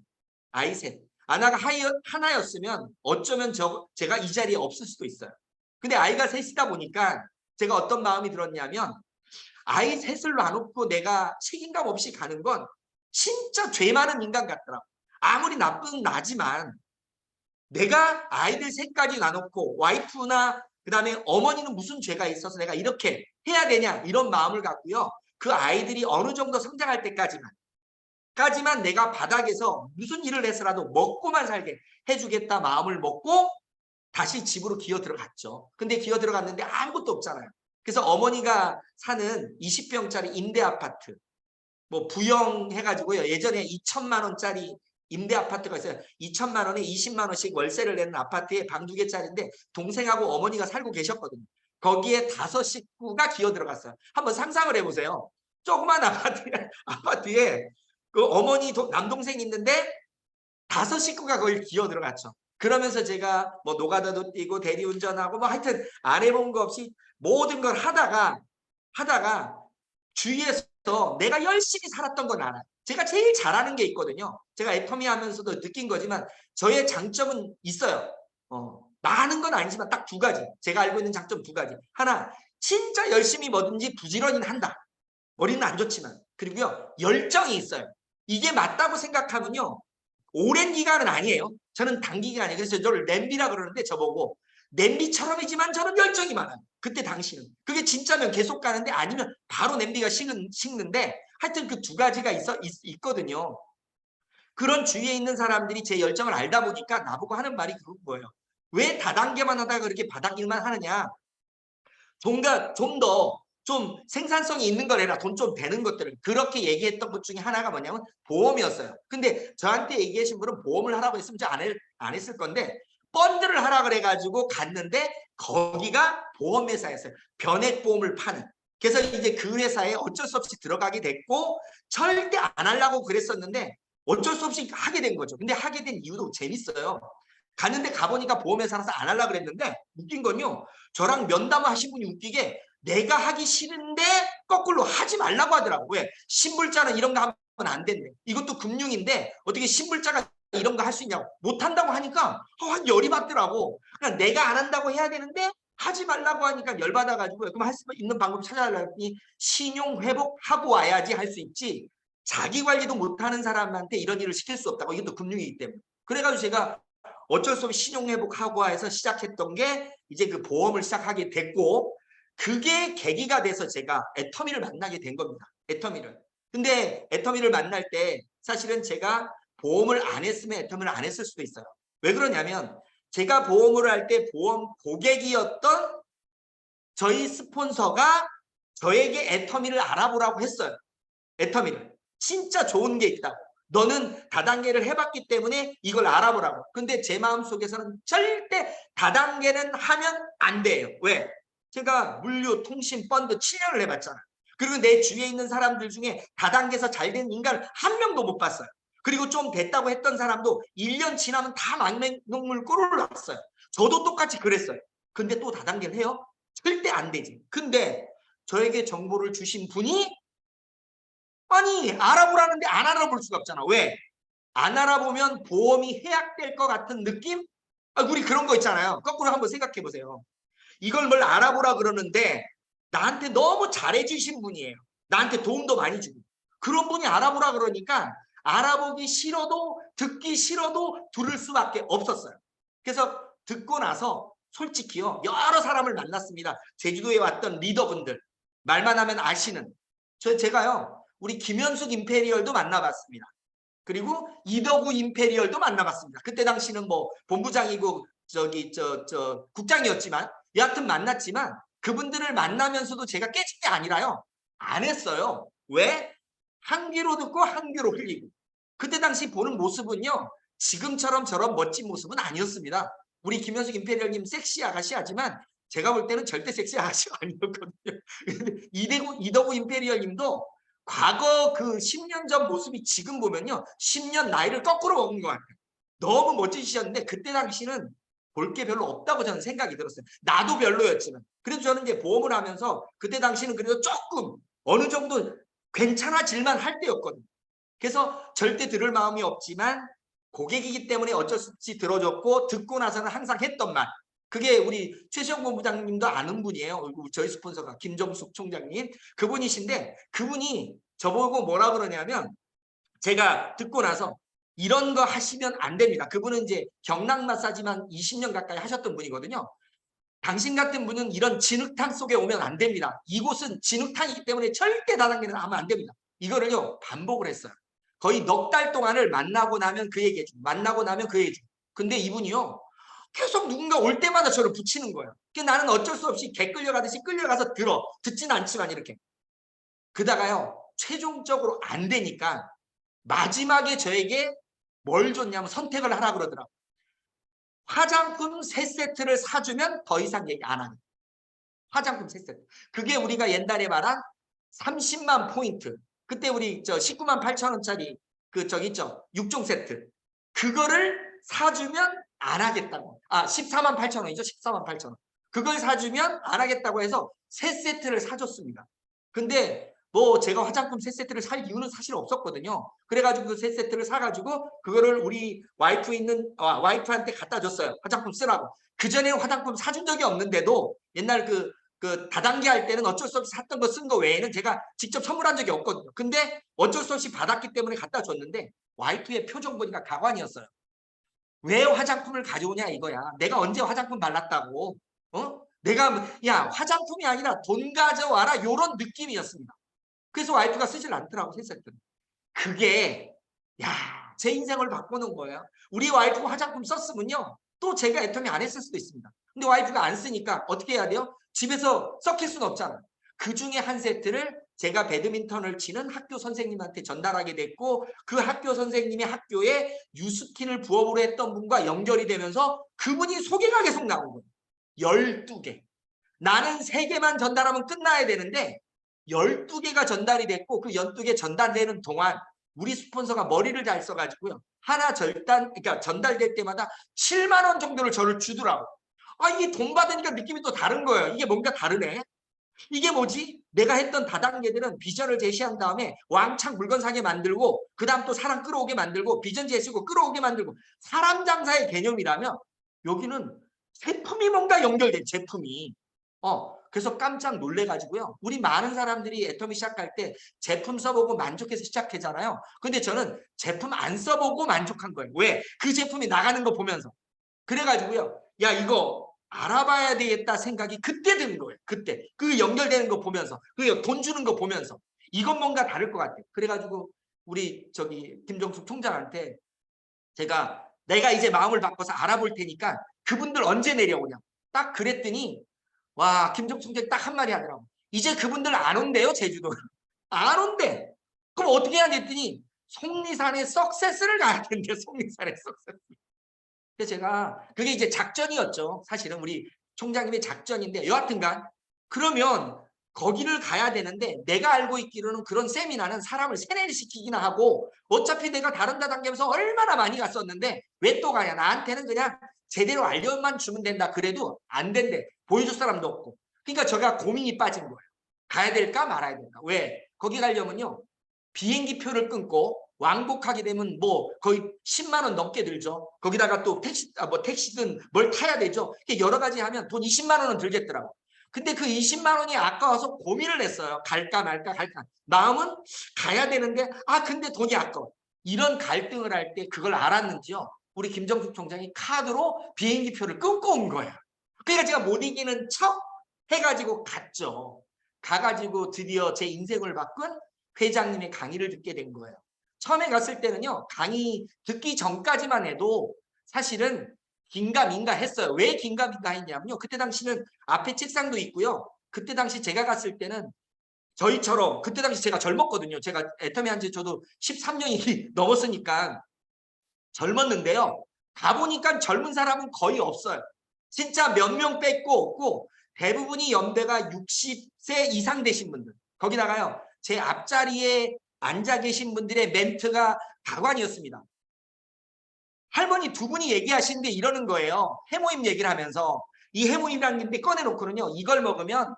아이 셋. 아나가 하나였으면 어쩌면 제가 이 자리에 없을 수도 있어요. 근데 아이가 셋이다 보니까 제가 어떤 마음이 들었냐면 아이 셋을 놔놓고 내가 책임감 없이 가는 건 진짜 죄 많은 인간 같더라고. 아무리 나쁜 나지만 내가 아이들 셋까지 놔놓고 와이프나 그다음에 어머니는 무슨 죄가 있어서 내가 이렇게 해야 되냐 이런 마음을 갖고요. 그 아이들이 어느 정도 성장할 때까지만 까지만 내가 바닥에서 무슨 일을 해서라도 먹고만 살게 해주겠다 마음을 먹고 다시 집으로 기어 들어갔죠. 근데 기어 들어갔는데 아무것도 없잖아요. 그래서 어머니가 사는 20평짜리 임대 아파트, 뭐 부영해가지고요. 예전에 2천만 원짜리 임대 아파트가 있어요. 2천만 원에 20만 원씩 월세를 내는 아파트에 방 2개짜리인데 동생하고 어머니가 살고 계셨거든요. 거기에 5식구가 기어 들어갔어요. 한번 상상을 해보세요. 조그만 아파트에 그 어머니 남동생이 있는데 5식구가 거기 기어 들어갔죠. 그러면서 제가 뭐 노가다도 뛰고 대리운전하고 뭐 하여튼 안 해본 거 없이 모든 걸 하다가 주위에서 내가 열심히 살았던 건 알아요. 제가 제일 잘하는 게 있거든요. 제가 애터미 하면서도 느낀 거지만 저의 장점은 있어요. 많은 건 아니지만 딱 2가지. 제가 알고 있는 장점 2가지. 하나, 진짜 열심히 뭐든지 부지런히 한다. 머리는 안 좋지만. 그리고요, 열정이 있어요. 이게 맞다고 생각하면요, 오랜 기간은 아니에요. 저는 단기간이에요. 그래서 저를 냄비라 그러는데 저보고 냄비처럼이지만 저는 열정이 많아요. 그때 당시는. 그게 진짜면 계속 가는데 아니면 바로 냄비가 식는데 하여튼 그 2가지가 있거든요. 그런 주위에 있는 사람들이 제 열정을 알다 보니까 나보고 하는 말이 그런 거예요. 왜 다단계만 하다가 그렇게 바닥 일만 하느냐. 좀 더 좀 생산성이 있는 걸 해라. 돈 좀 되는 것들을. 그렇게 얘기했던 것 중에 하나가 뭐냐면 보험이었어요. 근데 저한테 얘기하신 분은 보험을 하라고 했으면 저 안 했을 건데 펀드를 하라 그래가지고 갔는데 거기가 보험회사였어요. 변액보험을 파는. 그래서 이제 그 회사에 어쩔 수 없이 들어가게 됐고 절대 안 하려고 그랬었는데 어쩔 수 없이 하게 된 거죠. 근데 하게 된 이유도 재밌어요. 갔는데 가보니까 보험회사라서 안 하려고 그랬는데 웃긴 건요. 저랑 면담을 하신 분이 웃기게 내가 하기 싫은데 거꾸로 하지 말라고 하더라고. 왜? 신불자는 이런 거 하면 안 된대. 이것도 금융인데 어떻게 신불자가 이런 거 할 수 있냐고. 못한다고 하니까 한 열이 받더라고. 그냥 내가 안 한다고 해야 되는데 하지 말라고 하니까 열받아가지고 그럼 할 수 있는 방법 찾아달라니 신용 회복하고 와야지 할 수 있지. 자기 관리도 못하는 사람한테 이런 일을 시킬 수 없다고. 이것도 금융이기 때문에. 그래가지고 제가 어쩔 수 없이 신용 회복하고 해서 시작했던 게 이제 그 보험을 시작하게 됐고 그게 계기가 돼서 제가 애터미를 만나게 된 겁니다. 애터미를. 근데 애터미를 만날 때 사실은 제가 보험을 안 했으면 애터미를 안 했을 수도 있어요. 왜 그러냐면 제가 보험을 할 때 보험 고객이었던 저희 스폰서가 저에게 애터미를 알아보라고 했어요. 애터미를. 진짜 좋은 게 있다고. 너는 다단계를 해봤기 때문에 이걸 알아보라고. 근데 제 마음속에서는 절대 다단계는 하면 안 돼요. 왜? 제가 물류, 통신, 펀드 7년을 해봤잖아요. 그리고 내 주위에 있는 사람들 중에 다단계에서 잘 된 인간을 한 명도 못 봤어요. 그리고 좀 됐다고 했던 사람도 1년 지나면 다 망명물 꼴올랐어요. 저도 똑같이 그랬어요. 근데 또 다단계를 해요? 절대 안 되지. 근데 저에게 정보를 주신 분이 아니 알아보라는데 안 알아볼 수가 없잖아. 왜? 안 알아보면 보험이 해약될 것 같은 느낌? 우리 그런 거 있잖아요. 거꾸로 한번 생각해 보세요. 이걸 뭘 알아보라 그러는데 나한테 너무 잘해주신 분이에요. 나한테 도움도 많이 주고. 그런 분이 알아보라 그러니까 알아보기 싫어도 듣기 싫어도 들을 수밖에 없었어요. 그래서 듣고 나서 솔직히요. 여러 사람을 만났습니다. 제주도에 왔던 리더분들. 말만 하면 아시는. 제가요. 우리 김현숙 임페리얼도 만나봤습니다. 그리고 이덕우 임페리얼도 만나봤습니다. 그때 당시는 뭐 본부장이고 국장이었지만 여하튼 만났지만 그분들을 만나면서도 제가 깨진 게 아니라요. 안 했어요. 왜? 한 귀로 듣고 한 귀로 흘리고. 그때 당시 보는 모습은요. 지금처럼 저런 멋진 모습은 아니었습니다. 우리 김현숙 임페리얼님 섹시 아가씨 하지만 제가 볼 때는 절대 섹시 아가씨가 아니었거든요. 이덕우 임페리얼님도 과거 그 10년 전 모습이 지금 보면요. 10년 나이를 거꾸로 먹은 것 같아요. 너무 멋지셨는데 그때 당시는 볼 게 별로 없다고 저는 생각이 들었어요. 나도 별로였지만. 그래서 저는 이제 보험을 하면서 그때 당시는 그래도 조금 어느 정도 괜찮아질만 할 때였거든요. 그래서 절대 들을 마음이 없지만 고객이기 때문에 어쩔 수 없이 들어줬고 듣고 나서는 항상 했던 말. 그게 우리 최시영 본부장님도 아는 분이에요. 저희 스폰서가 김정숙 총장님. 그분이신데 그분이 저보고 뭐라 그러냐면 제가 듣고 나서 이런 거 하시면 안 됩니다. 그분은 이제 경락 마사지만 20년 가까이 하셨던 분이거든요. 당신 같은 분은 이런 진흙탕 속에 오면 안 됩니다. 이곳은 진흙탕이기 때문에 절대 다단계는 하면 안 됩니다. 이거를요 반복을 했어요. 거의 넉 달 동안을 만나고 나면 그 얘기 해주고 만나고 나면 그 얘기 해주고. 근데 이분이요. 계속 누군가 올 때마다 저를 붙이는 거예요. 나는 어쩔 수 없이 개 끌려가듯이 끌려가서 듣진 않지만 이렇게. 그다가요. 최종적으로 안 되니까 마지막에 저에게 뭘 줬냐면 선택을 하라 그러더라고요. 화장품 3세트를 사주면 더 이상 얘기 안 하는. 화장품 3세트. 그게 우리가 옛날에 말한 30만 포인트. 그때 우리 19만 8천 원짜리 그 저기 있죠. 6종 세트. 그거를 사주면 안 하겠다고. 14만 8천 원이죠. 14만 8천 원. 그걸 사주면 안 하겠다고 해서 3세트를 사줬습니다. 근데 뭐 제가 화장품 3세트를 살 이유는 사실 없었거든요. 그래가지고 그 3세트를 사가지고 그거를 우리 와이프한테 갖다 줬어요. 화장품 쓰라고. 그전에는 화장품 사준 적이 없는데도 옛날 그 다단계 할 때는 어쩔 수 없이 샀던 거 쓴 거 외에는 제가 직접 선물한 적이 없거든요. 근데 어쩔 수 없이 받았기 때문에 갖다 줬는데 와이프의 표정 보니까 가관이었어요. 왜 화장품을 가져오냐 이거야. 내가 언제 화장품 발랐다고. 내가 야 화장품이 아니라 돈 가져와라 요런 느낌이었습니다. 그래서 와이프가 쓰질 않더라고 3세트. 그게 제 인생을 바꾸는 거예요. 우리 와이프가 화장품 썼으면요. 또 제가 애터미 안 했을 수도 있습니다. 근데 와이프가 안 쓰니까 어떻게 해야 돼요? 집에서 썩힐 수는 없잖아요. 그 중에 한 세트를 제가 배드민턴을 치는 학교 선생님한테 전달하게 됐고 그 학교 선생님이 학교에 뉴스킨을 부업으로 했던 분과 연결이 되면서 그분이 소개가 계속 나온 거예요. 12개. 나는 3개만 전달하면 끝나야 되는데 12개가 전달이 됐고 그 12개 전달되는 동안 우리 스폰서가 머리를 잘 써가지고요. 하나 그러니까 전달될 때마다 7만 원 정도를 저를 주더라고. 이게 돈 받으니까 느낌이 또 다른 거예요. 이게 뭔가 다르네. 이게 뭐지? 내가 했던 다단계들은 비전을 제시한 다음에 왕창 물건 사게 만들고 그 다음 또 사람 끌어오게 만들고 비전 제시고 끌어오게 만들고 사람 장사의 개념이라면 여기는 제품이 뭔가 연결된 제품이 그래서 깜짝 놀래가지고요. 우리 많은 사람들이 애터미 시작할 때 제품 써보고 만족해서 시작하잖아요. 근데 저는 제품 안 써보고 만족한 거예요. 왜? 그 제품이 나가는 거 보면서. 그래가지고요. 야 이거 알아봐야 되겠다 생각이 그때 드는 거예요. 그때. 그 연결되는 거 보면서. 그 돈 주는 거 보면서. 이건 뭔가 다를 것 같아요. 그래가지고 우리 김정숙 총장한테 내가 이제 마음을 바꿔서 알아볼 테니까 그분들 언제 내려오냐. 딱 그랬더니 와 김정숙 총장이 딱 한마디 하더라고. 이제 그분들 안 온대요 제주도. 안 온대. 그럼 어떻게 해야 됐더니 속리산에 석세스를 가야 된대. 속리산에 석세스. 그래서 제가 그게 이제 작전이었죠. 사실은 우리 총장님의 작전인데 여하튼간 그러면 거기를 가야 되는데 내가 알고 있기로는 그런 세미나는 사람을 세뇌를 시키기나 하고 어차피 내가 다른 다단계에서 얼마나 많이 갔었는데 왜 또 가냐. 나한테는 그냥 제대로 알려만 주면 된다. 그래도 안 된대. 보여줄 사람도 없고. 그러니까 제가 고민이 빠진 거예요. 가야 될까 말아야 될까. 왜? 거기 가려면요. 비행기 표를 끊고 왕복하게 되면 뭐 거의 10만 원 넘게 들죠. 거기다가 또 택시든 뭘 타야 되죠. 여러 가지 하면 돈 20만 원은 들겠더라고. 근데 그 20만 원이 아까워서 고민을 했어요. 갈까 말까. 마음은 가야 되는데 근데 돈이 아까워. 이런 갈등을 할 때 그걸 알았는지요. 우리 김정숙 총장이 카드로 비행기 표를 끊고 온 거야. 그러니까 제가 못 이기는 척 해가지고 갔죠. 가가지고 드디어 제 인생을 바꾼 회장님의 강의를 듣게 된 거예요. 처음에 갔을 때는요. 강의 듣기 전까지만 해도 사실은 긴가민가 했어요. 왜 긴가민가 했냐면요. 그때 당시는 앞에 책상도 있고요. 그때 당시 제가 갔을 때는 저희처럼 그때 당시 제가 젊었거든요. 제가 애터미 한 지 저도 13년이 넘었으니까 젊었는데요. 가보니까 젊은 사람은 거의 없어요. 진짜 몇 명 뺏고 없고 대부분이 연배가 60세 이상 되신 분들. 거기다가요. 제 앞자리에 앉아 계신 분들의 멘트가 가관이었습니다. 할머니 2분이 얘기하시는데 이러는 거예요. 해모임 얘기를 하면서 이 해모임이라는 게 꺼내놓고는요. 이걸 먹으면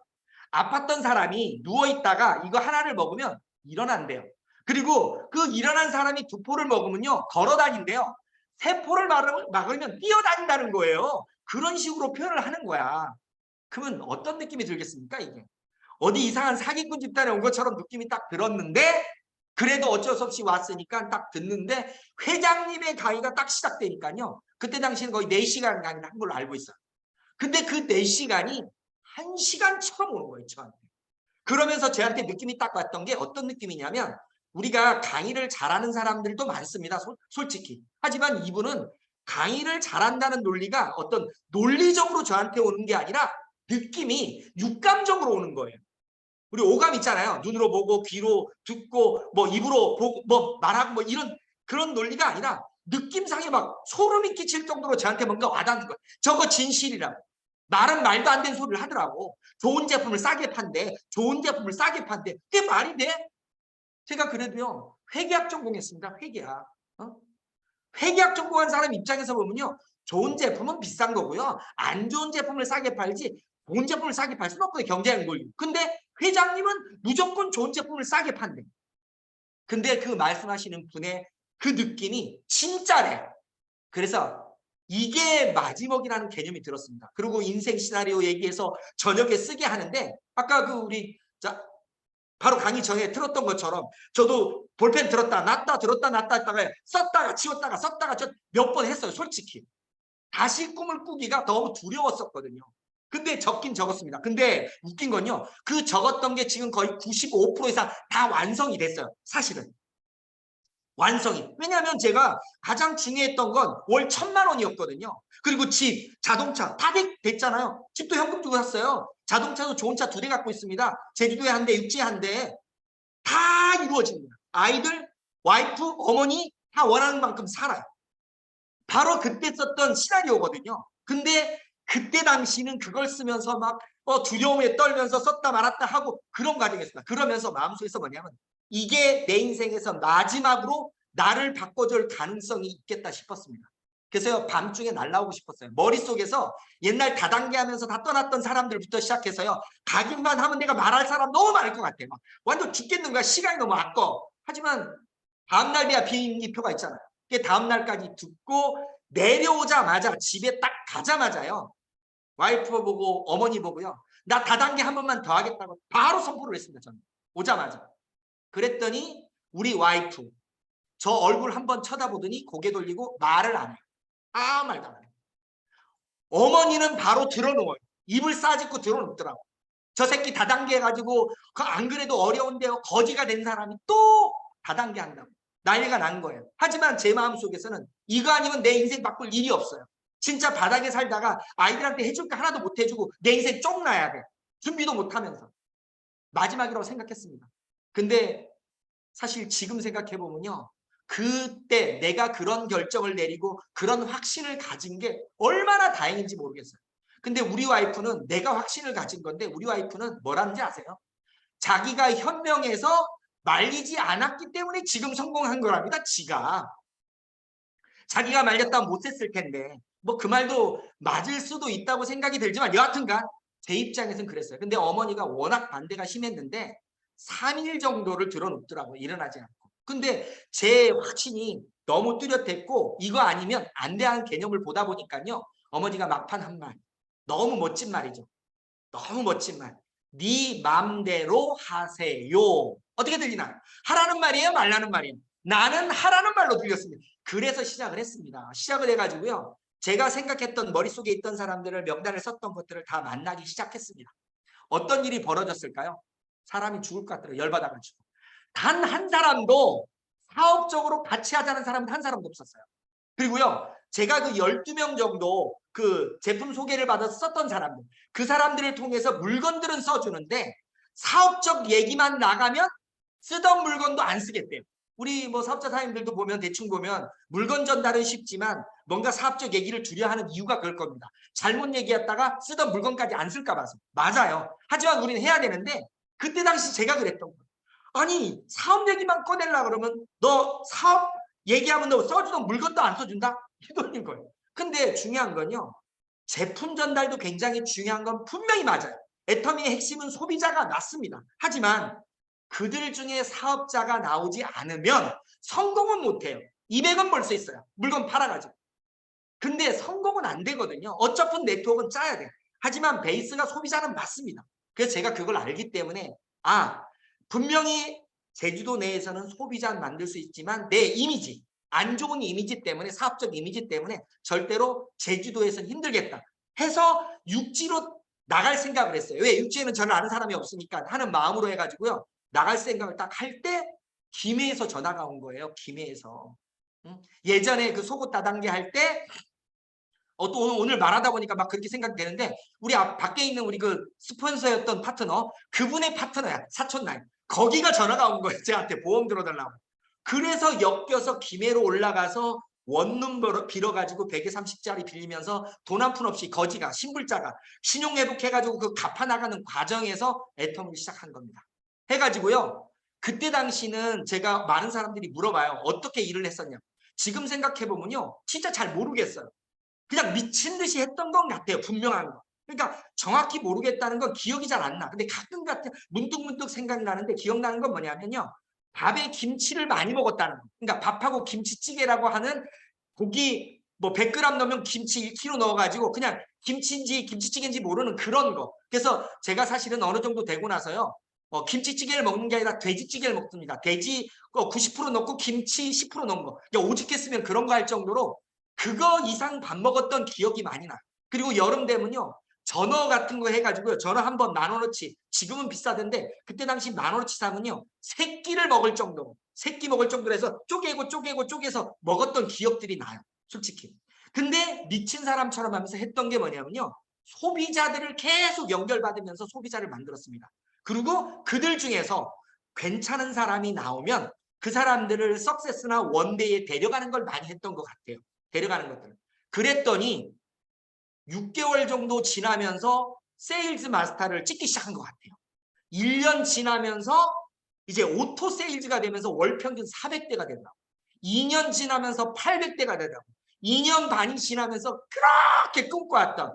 아팠던 사람이 누워있다가 이거 하나를 먹으면 일어난대요. 그리고 그 일어난 사람이 2포를 먹으면요. 걸어다닌대요. 3포를 막으면 뛰어다닌다는 거예요. 그런 식으로 표현을 하는 거야. 그러면 어떤 느낌이 들겠습니까 이게? 어디 이상한 사기꾼 집단에 온 것처럼 느낌이 딱 들었는데 그래도 어쩔 수 없이 왔으니까 딱 듣는데 회장님의 강의가 딱 시작되니까요. 그때 당시에는 거의 4시간 강의를 한 걸로 알고 있어요. 근데 그 4시간이 1시간처럼 오는 거예요. 저한테. 그러면서 저한테 느낌이 딱 왔던 게 어떤 느낌이냐면 우리가 강의를 잘하는 사람들도 많습니다. 솔직히. 하지만 이분은 강의를 잘한다는 논리가 어떤 논리적으로 저한테 오는 게 아니라 느낌이 육감적으로 오는 거예요. 우리 오감 있잖아요. 눈으로 보고 귀로 듣고 뭐 입으로 보고 뭐 말하고 뭐 이런 그런 논리가 아니라 느낌상에 막 소름이 끼칠 정도로 저한테 뭔가 와닿는 거예요. 저거 진실이라고. 말은 말도 안 되는 소리를 하더라고. 좋은 제품을 싸게 판대. 좋은 제품을 싸게 판대. 그게 말이 돼? 제가 그래도요. 회계학 전공했습니다. 회계학. 회계학 전공한 사람 입장에서 보면요. 좋은 제품은 비싼 거고요. 안 좋은 제품을 싸게 팔지 좋은 제품을 싸게 팔 수는 없거든요. 경쟁 논리. 근데 회장님은 무조건 좋은 제품을 싸게 판대. 근데 그 말씀하시는 분의 그 느낌이 진짜래. 그래서 이게 마지막이라는 개념이 들었습니다. 그리고 인생 시나리오 얘기해서 저녁에 쓰게 하는데 아까 그 우리 바로 강의 전에 들었던 것처럼 저도 볼펜 들었다 놨다 들었다 놨다 했다가 썼다가 지웠다가 썼다가 몇 번 했어요. 솔직히. 다시 꿈을 꾸기가 너무 두려웠었거든요. 근데 적긴 적었습니다. 근데 웃긴 건요. 그 적었던 게 지금 거의 95% 이상 다 완성이 됐어요. 사실은. 완성이. 왜냐하면 제가 가장 중요했던 건 월 1,000만 원이었거든요. 그리고 집, 자동차 다 됐잖아요. 집도 현금 주고 샀어요. 자동차도 좋은 차 2대 갖고 있습니다. 제주도에 한 대, 육지에 한 대. 다 이루어집니다. 아이들, 와이프, 어머니 다 원하는 만큼 살아요. 바로 그때 썼던 시나리오거든요. 근데 그때 당시는 그걸 쓰면서 막 두려움에 떨면서 썼다 말았다 하고 그런 과정이었습니다. 그러면서 마음속에서 뭐냐면 이게 내 인생에서 마지막으로 나를 바꿔줄 가능성이 있겠다 싶었습니다. 그래서 밤중에 날라오고 싶었어요. 머릿속에서 옛날 다단계 하면서 다 떠났던 사람들부터 시작해서요. 가기만 하면 내가 말할 사람 너무 많을 것 같아요. 완전 죽겠는 거야. 시간이 너무 아까워. 하지만 다음날 돼야 비행기표가 있잖아요. 그게 다음날까지 듣고 내려오자마자 집에 딱 가자마자요. 와이프 보고 어머니 보고요. 나 다단계 한 번만 더 하겠다고 바로 선포를 했습니다. 저는 오자마자. 그랬더니 우리 와이프 저 얼굴 한번 쳐다보더니 고개 돌리고 말을 안 해요. 아무 말도 안 해요. 어머니는 바로 들어놓아요. 입을 싸짓고 들어놓더라고. 저 새끼 다단계 해가지고 안 그래도 어려운데요. 거지가 된 사람이 또 다단계 한다고. 난리가 난 거예요. 하지만 제 마음속에서는 이거 아니면 내 인생 바꿀 일이 없어요. 진짜 바닥에 살다가 아이들한테 해줄 거 하나도 못 해주고 내 인생 쫑나야 돼. 준비도 못하면서. 마지막이라고 생각했습니다. 근데 사실 지금 생각해보면요. 그때 내가 그런 결정을 내리고 그런 확신을 가진 게 얼마나 다행인지 모르겠어요. 근데 우리 와이프는 내가 확신을 가진 건데 우리 와이프는 뭐라는지 아세요? 자기가 현명해서 말리지 않았기 때문에 지금 성공한 거랍니다. 자기가 말렸다면 못했을 텐데 뭐 그 말도 맞을 수도 있다고 생각이 들지만 여하튼간 제 입장에서는 그랬어요. 근데 어머니가 워낙 반대가 심했는데 3일 정도를 들어놓더라고요. 일어나지 않고. 근데 제 확신이 너무 뚜렷했고 이거 아니면 안 돼하는 개념을 보다 보니까요. 어머니가 막판 한 말. 너무 멋진 말이죠. 너무 멋진 말. 네 맘대로 하세요. 어떻게 들리나요? 하라는 말이에요? 말라는 말이에요? 나는 하라는 말로 들렸습니다. 그래서 시작을 했습니다. 시작을 해가지고요. 제가 생각했던 머릿속에 있던 사람들을 명단을 썼던 것들을 다 만나기 시작했습니다. 어떤 일이 벌어졌을까요? 사람이 죽을 것 같더라고요. 열받아가지고. 단 한 사람도 사업적으로 같이 하자는 사람은 한 사람도 없었어요. 그리고요. 제가 그 12명 정도 그 제품 소개를 받아서 썼던 사람들 그 사람들을 통해서 물건들은 써주는데 사업적 얘기만 나가면 쓰던 물건도 안 쓰겠대요. 우리 뭐 사업자 사장님들도 보면 대충 보면 물건 전달은 쉽지만 뭔가 사업적 얘기를 두려워하는 이유가 그럴 겁니다. 잘못 얘기했다가 쓰던 물건까지 안 쓸까 봐서. 맞아요. 하지만 우리는 해야 되는데 그때 당시 제가 그랬던 거예요. 아니 사업 얘기만 꺼내려고 그러면 너 사업 얘기하면 너 써주던 물건도 안 써준다? 이러는 거예요. 근데 중요한 건요. 제품 전달도 굉장히 중요한 건 분명히 맞아요. 애터미의 핵심은 소비자가 맞습니다. 하지만 그들 중에 사업자가 나오지 않으면 성공은 못해요. 200원 벌 수 있어요. 물건 팔아가지고. 근데 성공은 안 되거든요. 어차피 네트워크는 짜야 돼요. 하지만 베이스가 소비자는 맞습니다. 그래서 제가 그걸 알기 때문에 분명히 제주도 내에서는 소비자는 만들 수 있지만 내 이미지, 안 좋은 이미지 때문에 사업적 이미지 때문에 절대로 제주도에서는 힘들겠다 해서 육지로 나갈 생각을 했어요. 왜? 육지에는 저를 아는 사람이 없으니까 하는 마음으로 해가지고요. 나갈 생각을 딱 할 때 김해에서 전화가 온 거예요. 김해에서. 예전에 그 속옷 다단계 할 때 또 오늘 말하다 보니까 막 그렇게 생각되는데 우리 밖에 있는 우리 그 스폰서였던 파트너 그분의 파트너야. 사촌날. 거기가 전화가 온 거예요. 저한테 보험 들어달라고. 그래서 엮여서 김해로 올라가서 원룸 빌어가지고 130짜리 빌리면서 돈 한 푼 없이 거지가 신불자가 신용회복해가지고 그 갚아나가는 과정에서 애텀을 시작한 겁니다. 해가지고요. 그때 당시는 제가 많은 사람들이 물어봐요. 어떻게 일을 했었냐. 지금 생각해보면요. 진짜 잘 모르겠어요. 그냥 미친 듯이 했던 건 같아요. 분명한 거. 그러니까 정확히 모르겠다는 건 기억이 잘 안 나. 근데 가끔 문득문득 생각나는데 기억나는 건 뭐냐면요. 밥에 김치를 많이 먹었다는 거. 그러니까 밥하고 김치찌개라고 하는 고기 뭐 100g 넣으면 김치 1kg 넣어가지고 그냥 김치인지 김치찌개인지 모르는 그런 거. 그래서 제가 사실은 어느 정도 되고 나서요. 김치찌개를 먹는 게 아니라 돼지찌개를 먹습니다. 돼지 90% 넣고 김치 10% 넣은 거. 그러니까 오죽했으면 그런 거 할 정도로 그거 이상 밥 먹었던 기억이 많이 나. 그리고 여름 되면요. 전어 같은 거 해가지고요. 전어 한 번 10,000원어치. 지금은 비싸던데 그때 당시 10,000원어치 사면요. 새끼를 먹을 정도로. 새끼 먹을 정도로 해서 쪼개서 먹었던 기억들이 나요. 솔직히. 근데 미친 사람처럼 하면서 했던 게 뭐냐면요. 소비자들을 계속 연결받으면서 소비자를 만들었습니다. 그리고 그들 중에서 괜찮은 사람이 나오면 그 사람들을 석세스나 원데이에 데려가는 걸 많이 했던 것 같아요. 데려가는 것들. 그랬더니 6개월 정도 지나면서 세일즈 마스터를 찍기 시작한 것 같아요. 1년 지나면서 이제 오토 세일즈가 되면서 월 평균 400대가 된다고. 2년 지나면서 800대가 되더라고. 2년 반이 지나면서 그렇게 꿈꿔왔던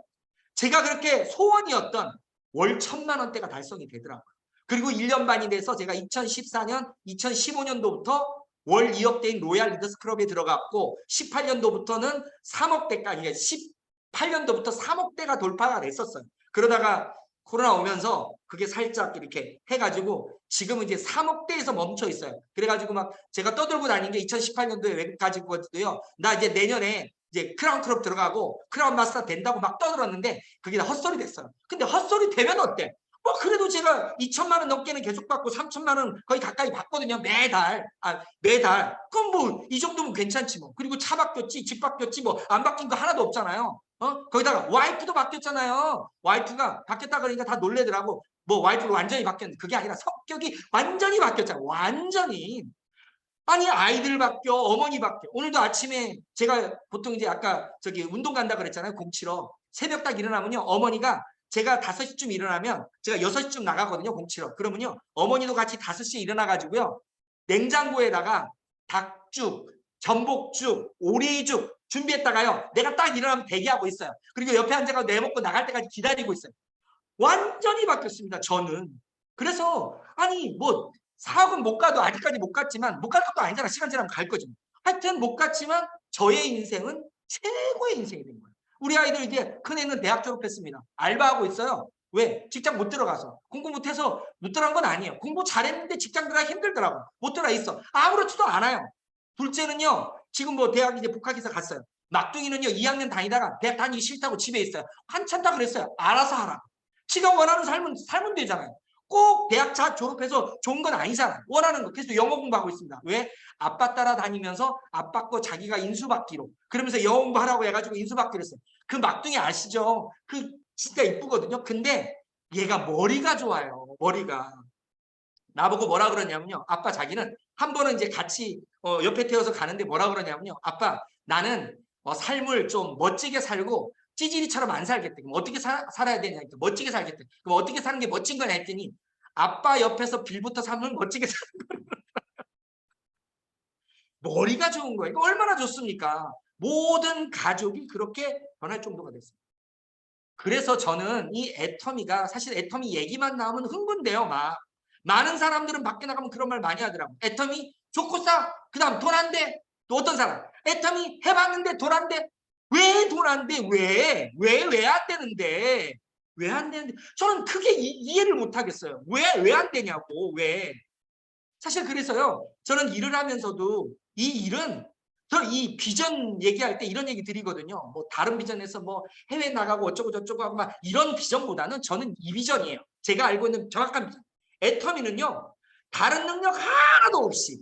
제가 그렇게 소원이었던 월 1,000만 원대가 달성이 되더라고요. 그리고 1년 반이 돼서 제가 2014년, 2015년도부터 월 2억대인 로얄 리더스 클럽에 들어갔고 18년도부터는 3억대까지 18년도부터 3억대가 돌파가 됐었어요. 그러다가 코로나 오면서 그게 살짝 이렇게 해가지고 지금은 이제 3억대에서 멈춰 있어요. 그래가지고 막 제가 떠들고 다닌 게 2018년도에 외국까지 거도요. 나 이제 내년에 이제 크라운 클럽 들어가고 크라운 마스터 된다고 막 떠들었는데 그게 다 헛소리 됐어요. 근데 헛소리 되면 어때? 뭐 그래도 제가 2,000만 원 넘게는 계속 받고 3,000만 원 거의 가까이 받거든요. 매달. 매달. 그럼 뭐 이 정도면 괜찮지 뭐. 그리고 차 바뀌었지, 집 바뀌었지 뭐 안 바뀐 거 하나도 없잖아요. 거기다가 와이프도 바뀌었잖아요. 와이프가 바뀌었다 그러니까 다 놀래더라고. 뭐 와이프가 완전히 바뀌었는데 그게 아니라 성격이 완전히 바뀌었잖아. 완전히. 아니 아이들 바뀌어 어머니 바뀌어. 오늘도 아침에 제가 보통 이제 아까 저기 운동 간다 그랬잖아요. 공 치러. 새벽 딱 일어나면요. 어머니가 제가 5시쯤 일어나면 제가 6시쯤 나가거든요. 공 치러. 그러면요. 어머니도 같이 5시에 일어나가지고요. 냉장고에다가 닭죽, 전복죽, 오리죽 준비했다가요. 내가 딱 일어나면 대기하고 있어요. 그리고 옆에 앉아서 내 먹고 나갈 때까지 기다리고 있어요. 완전히 바뀌었습니다. 저는. 그래서 아니 뭐 사업은 못 가도 아직까지 못 갔지만 못 갈 것도 아니잖아. 시간 지나면 갈 거지. 하여튼 못 갔지만 저의 인생은 최고의 인생이 된 거예요. 우리 아이들 이제 큰애는 대학 졸업했습니다. 알바하고 있어요. 왜? 직장 못 들어가서. 공부 못해서 못 들어간 건 아니에요. 공부 잘했는데 직장 들어가기 힘들더라고. 못 들어가 있어. 아무렇지도 않아요. 둘째는요. 지금 뭐 대학 이제 복학해서 갔어요. 막둥이는요. 2학년 다니다가 대학 다니기 싫다고 집에 있어요. 한참다 그랬어요. 알아서 하라. 지가 원하는 삶은 살면 되잖아요. 꼭 대학 졸업해서 좋은 건 아니잖아. 원하는 거. 그래서 영어 공부하고 있습니다. 왜? 아빠 따라다니면서 아빠 거 자기가 인수받기로. 그러면서 영어 공부하라고 해가지고 인수받기로 했어요. 그 막둥이 아시죠? 그 진짜 이쁘거든요. 근데 얘가 머리가 좋아요. 머리가. 나보고 뭐라 그러냐면요. 아빠 자기는 한 번은 이제 같이 옆에 태워서 가는데 뭐라 그러냐면요. 아빠 나는 삶을 좀 멋지게 살고 찌질이처럼 안 살겠대. 그럼 어떻게 살아야 되냐? 멋지게 살겠대. 그럼 어떻게 사는 게 멋진 거냐 했더니 아빠 옆에서 빌부터 사면 멋지게 사는 거예요. 머리가 좋은 거예요. 이거 얼마나 좋습니까? 모든 가족이 그렇게 변할 정도가 됐습니다. 그래서 저는 이 애터미가 사실 애터미 얘기만 나오면 흥분돼요. 막 많은 사람들은 밖에 나가면 그런 말 많이 하더라고. 애터미 좋고 싸. 그 다음 돈 안 돼. 또 어떤 사람 애터미 해봤는데 돈 안 돼. 왜 돈 안 돼? 왜 안 되는데? 왜 안 되는데? 저는 크게 이해를 못 하겠어요. 왜 안 되냐고. 왜? 사실 그래서요. 저는 일을 하면서도 이 일은 이 비전 얘기할 때 이런 얘기 드리거든요. 뭐 다른 비전에서 뭐 해외 나가고 어쩌고 저쩌고 하고 막 이런 비전보다는 저는 이 비전이에요. 제가 알고 있는 정확한 비전. 애터미는요. 다른 능력 하나도 없이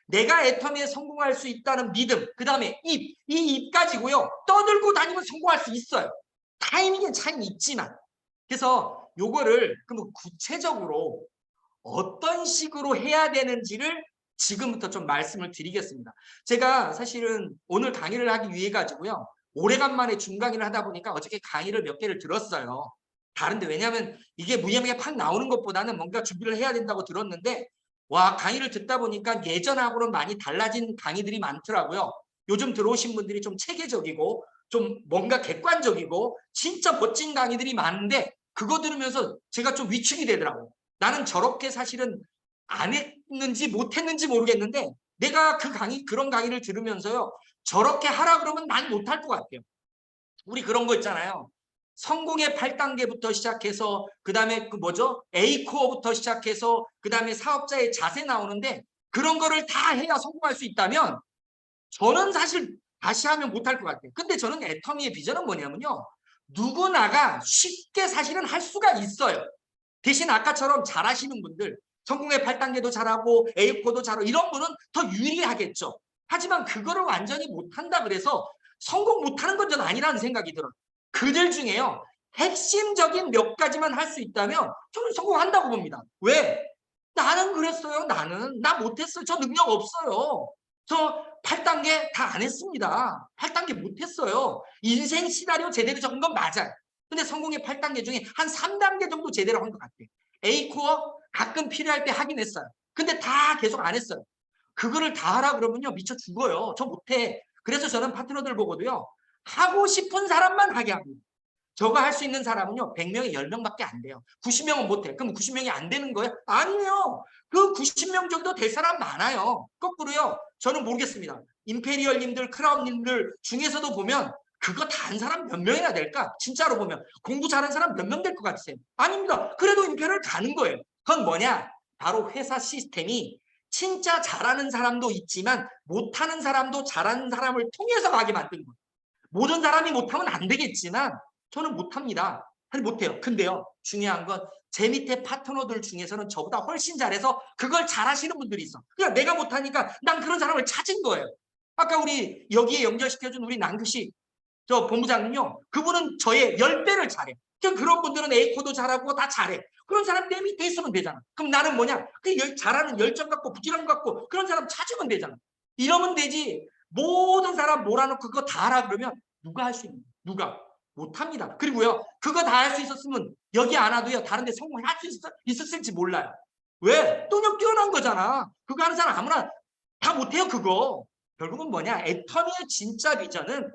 내가 애터미에 성공할 수 있다는 믿음, 그 다음에 이 입 가지고요 떠들고 다니면 성공할 수 있어요. 타이밍의 차이는 있지만. 그래서 요거를 그럼 구체적으로 어떤 식으로 해야 되는지를 지금부터 좀 말씀을 드리겠습니다. 제가 사실은 오늘 강의를 하기 위해 가지고요 오래간만에 중강의를 하다 보니까 어저께 강의를 몇 개를 들었어요. 다른데 왜냐하면 이게 무의미하게 팍 나오는 것보다는 뭔가 준비를 해야 된다고 들었는데 와, 강의를 듣다 보니까 예전하고는 많이 달라진 강의들이 많더라고요. 요즘 들어오신 분들이 좀 체계적이고 좀 뭔가 객관적이고 진짜 멋진 강의들이 많은데 그거 들으면서 제가 좀 위축이 되더라고요. 나는 저렇게 사실은 안 했는지 못했는지 모르겠는데 내가 그런 강의를 들으면서요 저렇게 하라 그러면 난 못할 것 같아요. 우리 그런 거 있잖아요. 성공의 8단계부터 시작해서 그 다음에 그 뭐죠? A코어부터 시작해서 그 다음에 사업자의 자세 나오는데 그런 거를 다 해야 성공할 수 있다면 저는 사실 다시 하면 못할 것 같아요. 근데 저는 애터미의 비전은 뭐냐면요. 누구나가 쉽게 사실은 할 수가 있어요. 대신 아까처럼 잘하시는 분들, 성공의 8단계도 잘하고 A코어도 잘하고 이런 분은 더 유리하겠죠. 하지만 그거를 완전히 못한다 그래서 성공 못하는 건 전 아니라는 생각이 들어요. 그들 중에요. 핵심적인 몇 가지만 할 수 있다면 저는 성공한다고 봅니다. 왜? 나는 그랬어요. 나 못했어요. 저 능력 없어요. 저 8단계 다 안 했습니다. 8단계 못했어요. 인생 시나리오 제대로 적은 건 맞아요. 근데 성공의 8단계 중에 한 3단계 정도 제대로 한 것 같아요. A코어 가끔 필요할 때 하긴 했어요. 근데 다 계속 안 했어요. 그거를 다 하라 그러면요. 미쳐 죽어요. 저 못해. 그래서 저는 파트너들 보고도요. 하고 싶은 사람만 하게 합니다. 저거 할 수 있는 사람은요. 100명에 10명밖에 안 돼요. 90명은 못해. 그럼 90명이 안 되는 거예요? 아니요. 그 90명 정도 될 사람 많아요. 거꾸로요. 저는 모르겠습니다. 임페리얼님들, 크라운님들 중에서도 보면 그거 다 한 사람 몇 명이나 될까? 진짜로 보면 공부 잘하는 사람 몇 명 될 것 같으세요? 아닙니다. 그래도 임페리얼 가는 거예요. 그건 뭐냐? 바로 회사 시스템이 진짜 잘하는 사람도 있지만 못하는 사람도 잘하는 사람을 통해서 가게 만든 거예요. 모든 사람이 못하면 안 되겠지만 저는 못합니다. 아니 못해요. 근데요. 중요한 건 제 밑에 파트너들 중에서는 저보다 훨씬 잘해서 그걸 잘하시는 분들이 있어. 그냥 내가 못하니까 난 그런 사람을 찾은 거예요. 아까 우리 여기에 연결시켜준 우리 남규식 저 본부장님요. 그분은 저의 10배를 잘해. 그런 분들은 A코도 잘하고 다 잘해. 그런 사람 내 밑에 있으면 되잖아. 그럼 나는 뭐냐? 그 잘하는 열정 갖고 부지런 갖고 그런 사람 찾으면 되잖아. 이러면 되지. 모든 사람 몰아놓고 그거 다 하라 그러면 누가 할 수 있는 거야? 누가? 못합니다. 그리고요. 그거 다 할 수 있었으면 여기 안 와도요. 다른 데 성공할 수 있었을지 몰라요. 왜? 능력 뛰어난 거잖아. 그거 하는 사람 아무나 다 못해요. 그거. 결국은 뭐냐? 애터미의 진짜 비전은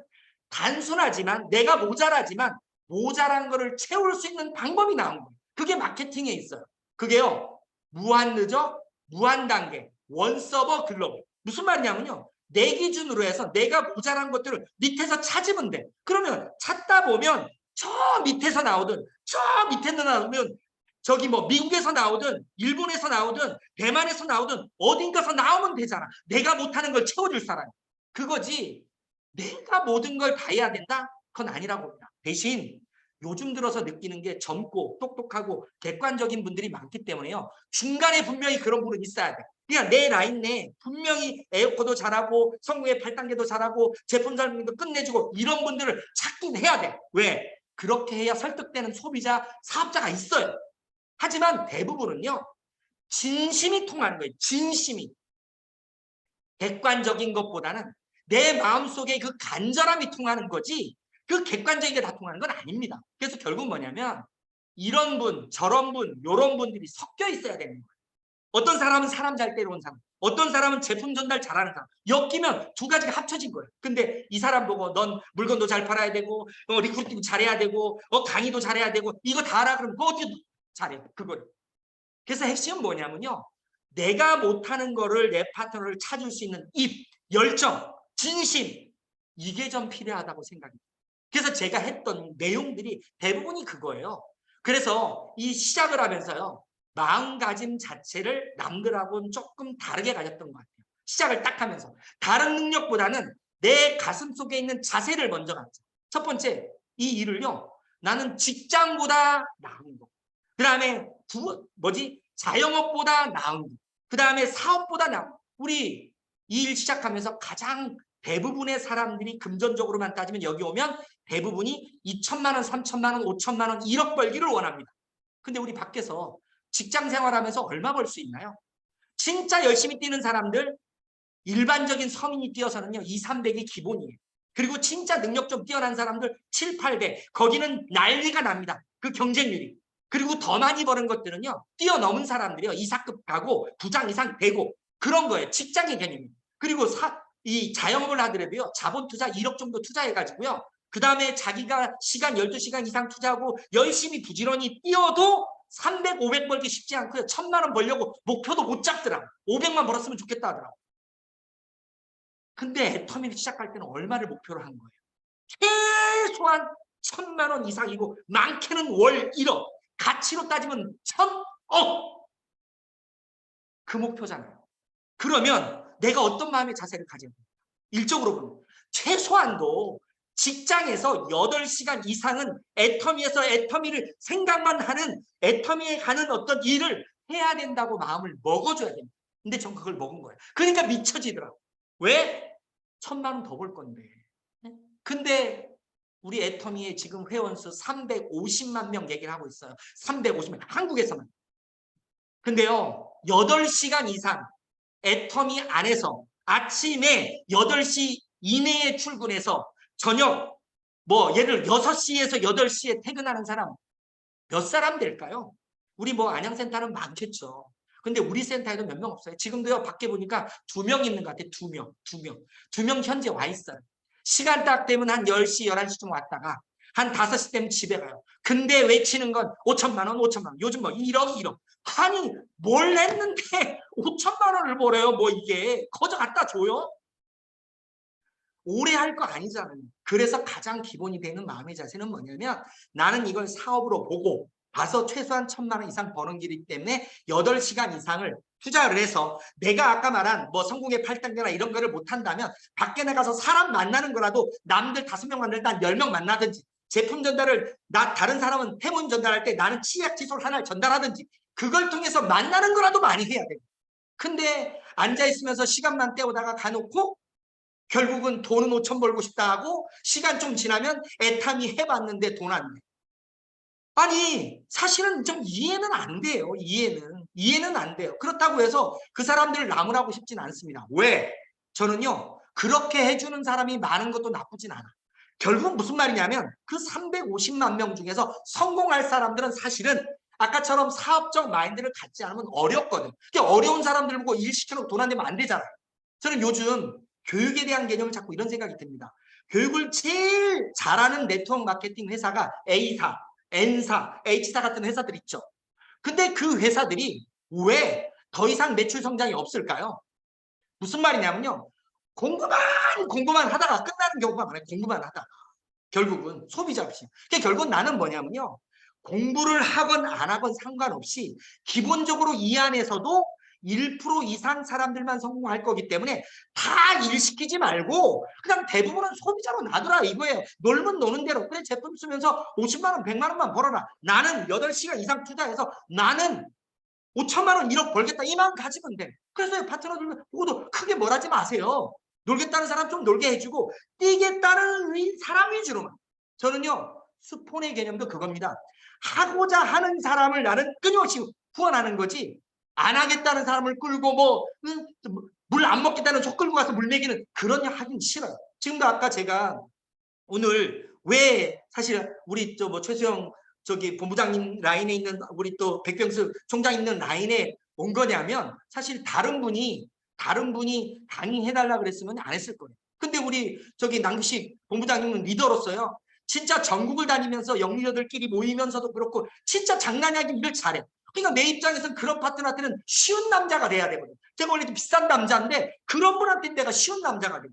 단순하지만 내가 모자라지만 모자란 거를 채울 수 있는 방법이 나온 거예요. 그게 마케팅에 있어요. 그게요. 무한 누적, 무한 단계, 원 서버 글로벌. 무슨 말이냐면요. 내 기준으로 해서 내가 모자란 것들을 밑에서 찾으면 돼. 그러면 찾다 보면 저 밑에서 나오든 저 밑에서 나오면 저기 뭐 미국에서 나오든 일본에서 나오든 대만에서 나오든 어딘가서 나오면 되잖아. 내가 못하는 걸 채워줄 사람. 그거지. 내가 모든 걸 다 해야 된다? 그건 아니라고 봅니다. 대신 요즘 들어서 느끼는 게 젊고 똑똑하고 객관적인 분들이 많기 때문에요. 중간에 분명히 그런 분은 있어야 돼. 그냥 내 라인 내에 분명히 에어코도 잘하고 성공의 8단계도 잘하고 제품 설명도 끝내주고 이런 분들을 찾긴 해야 돼. 왜? 그렇게 해야 설득되는 소비자, 사업자가 있어요. 하지만 대부분은요. 진심이 통하는 거예요. 진심이. 객관적인 것보다는 내 마음속에 그 간절함이 통하는 거지 그 객관적인 게 다 통하는 건 아닙니다. 그래서 결국 뭐냐면 이런 분, 저런 분, 요런 분들이 섞여 있어야 되는 거예요. 어떤 사람은 사람 잘 때려온 사람, 어떤 사람은 제품 전달 잘하는 사람 엮이면 두 가지가 합쳐진 거예요. 근데 이 사람 보고 넌 물건도 잘 팔아야 되고 리크루팅 잘해야 되고 강의도 잘해야 되고 이거 다 하라 그러면 그거 어떻게 잘해 그걸. 그래서 핵심은 뭐냐면요. 내가 못하는 거를 내 파트너를 찾을 수 있는 입, 열정, 진심 이게 좀 필요하다고 생각합니다. 그래서 제가 했던 내용들이 대부분이 그거예요. 그래서 이 시작을 하면서요. 마음가짐 자체를 남들하고는 조금 다르게 가졌던 것 같아요. 시작을 딱 하면서. 다른 능력보다는 내 가슴 속에 있는 자세를 먼저 갖자. 첫 번째, 이 일을요. 나는 직장보다 나은 거. 그 다음에 자영업보다 나은 거. 그 다음에 사업보다 우리 이 일 시작하면서 가장 대부분의 사람들이 금전적으로만 따지면 여기 오면 대부분이 2천만 원, 3천만 원, 5천만 원, 1억 벌기를 원합니다. 근데 우리 밖에서 직장 생활하면서 얼마 벌 수 있나요? 진짜 열심히 뛰는 사람들, 일반적인 서민이 뛰어서는요 2, 300이 기본이에요. 그리고 진짜 능력 좀 뛰어난 사람들 7, 800, 거기는 난리가 납니다. 그 경쟁률이. 그리고 더 많이 버는 것들은요 뛰어넘은 사람들이요 이사급 가고 부장 이상 되고 그런 거예요. 직장의 개념이. 그리고 이 자영업을 하더라도요 자본 투자 1억 정도 투자해가지고요 그 다음에 자기가 시간 12시간 이상 투자하고 열심히 부지런히 뛰어도 300, 500 벌기 쉽지 않고요 1000만 원 벌려고 목표도 못 잡더라고. 500만 벌었으면 좋겠다 하더라고. 근데 애터미를 시작할 때는 얼마를 목표로 한 거예요? 최소한 1000만 원 이상이고 많게는 월 1억, 가치로 따지면 1000억! 그 목표잖아요. 그러면 내가 어떤 마음의 자세를 가져야 돼요? 일적으로 보면 최소한도 직장에서 8시간 이상은 애터미에서 애터미를 생각만 하는 애터미에 가는 어떤 일을 해야 된다고 마음을 먹어줘야 됩니다. 근데 전 그걸 먹은 거예요. 그러니까 미쳐지더라고. 왜? 1000만 원 더 벌 건데. 근데 우리 애터미의 지금 회원수 350만 명 얘기를 하고 있어요. 350만 한국에서만. 근데요 8시간 이상 애터미 안에서 아침에 8시 이내에 출근해서 저녁 예를 들어 6시에서 8시에 퇴근하는 사람 몇 사람 될까요? 우리 안양센터는 많겠죠. 근데 우리 센터에도 몇 명 없어요. 지금도요 밖에 보니까 2명 있는 것 같아요. 2명 현재 와 있어요. 시간 딱 되면 한 10시 11시쯤 왔다가 한 5시 되면 집에 가요. 근데 외치는 건 5천만 원 5천만 원. 요즘 1억 아니 뭘 했는데 5천만 원을 벌어요. 이게 거저 갖다 줘요? 오래 할 거 아니잖아요. 그래서 가장 기본이 되는 마음의 자세는 뭐냐면 나는 이걸 사업으로 보고 봐서 최소한 1000만 원 이상 버는 길이기 때문에 8시간 이상을 투자를 해서 내가 아까 말한 성공의 8단계나 이런 거를 못한다면 밖에 나가서 사람 만나는 거라도 남들 5명 만날 때 한 10명 만나든지 제품 전달을 다른 사람은 해문 전달할 때 나는 치약 칫솔 하나를 전달하든지 그걸 통해서 만나는 거라도 많이 해야 돼요. 근데 앉아있으면서 시간만 때우다가 가놓고 결국은 돈은 5천 벌고 싶다 하고 시간 좀 지나면 애탐이 해봤는데 돈 안 돼. 아니 사실은 좀 이해는 안 돼요. 이해는 안 돼요. 그렇다고 해서 그 사람들을 나무라고 싶진 않습니다. 왜? 저는요 그렇게 해주는 사람이 많은 것도 나쁘진 않아. 결국 무슨 말이냐면 그 350만 명 중에서 성공할 사람들은 사실은 아까처럼 사업적 마인드를 갖지 않으면 어렵거든. 어려운 사람들 보고 일 시켜놓고 돈 안 내면 안 되잖아요. 저는 요즘 교육에 대한 개념을 자꾸 이런 생각이 듭니다. 교육을 제일 잘하는 네트워크 마케팅 회사가 A사, N사, H사 같은 회사들 있죠. 근데 그 회사들이 왜 더 이상 매출 성장이 없을까요? 무슨 말이냐면요. 공부만 하다가 끝나는 경우가 많아요. 공부만 하다가. 결국은 소비자 없이. 결국은 나는 뭐냐면요. 공부를 하건 안 하건 상관없이 기본적으로 이 안에서도 1% 이상 사람들만 성공할 거기 때문에 다 일시키지 말고 그냥 대부분은 소비자로 놔두라 이거예요. 놀면 노는 대로. 그래 제품 쓰면서 50만 원, 100만 원만 벌어라. 나는 8시간 이상 투자해서 나는 5천만 원 1억 벌겠다. 이 마음 가지면 돼. 그래서 파트너들 보고도 크게 뭘 하지 마세요. 놀겠다는 사람 좀 놀게 해주고 뛰겠다는 사람 위주로만. 저는요. 스폰의 개념도 그겁니다. 하고자 하는 사람을 나는 끊임없이 후원하는 거지 안 하겠다는 사람을 끌고 물 안 먹겠다는 속 끌고 가서 물 먹이는 그런 일 하긴 싫어요. 지금도 아까 제가 오늘 왜 사실 우리 최수영 본부장님 라인에 있는 우리 또 백병수 총장 있는 라인에 온 거냐면 사실 다른 분이 강의해달라 그랬으면 안 했을 거예요. 근데 우리 남규식 본부장님은 리더로서요. 진짜 전국을 다니면서 영리러들끼리 모이면서도 그렇고 진짜 장난이 아니고 일을 잘해. 그러니까 내 입장에서는 그런 파트너한테는 쉬운 남자가 돼야 되거든. 제가 원래 비싼 남자인데 그런 분한테 내가 쉬운 남자가 돼요.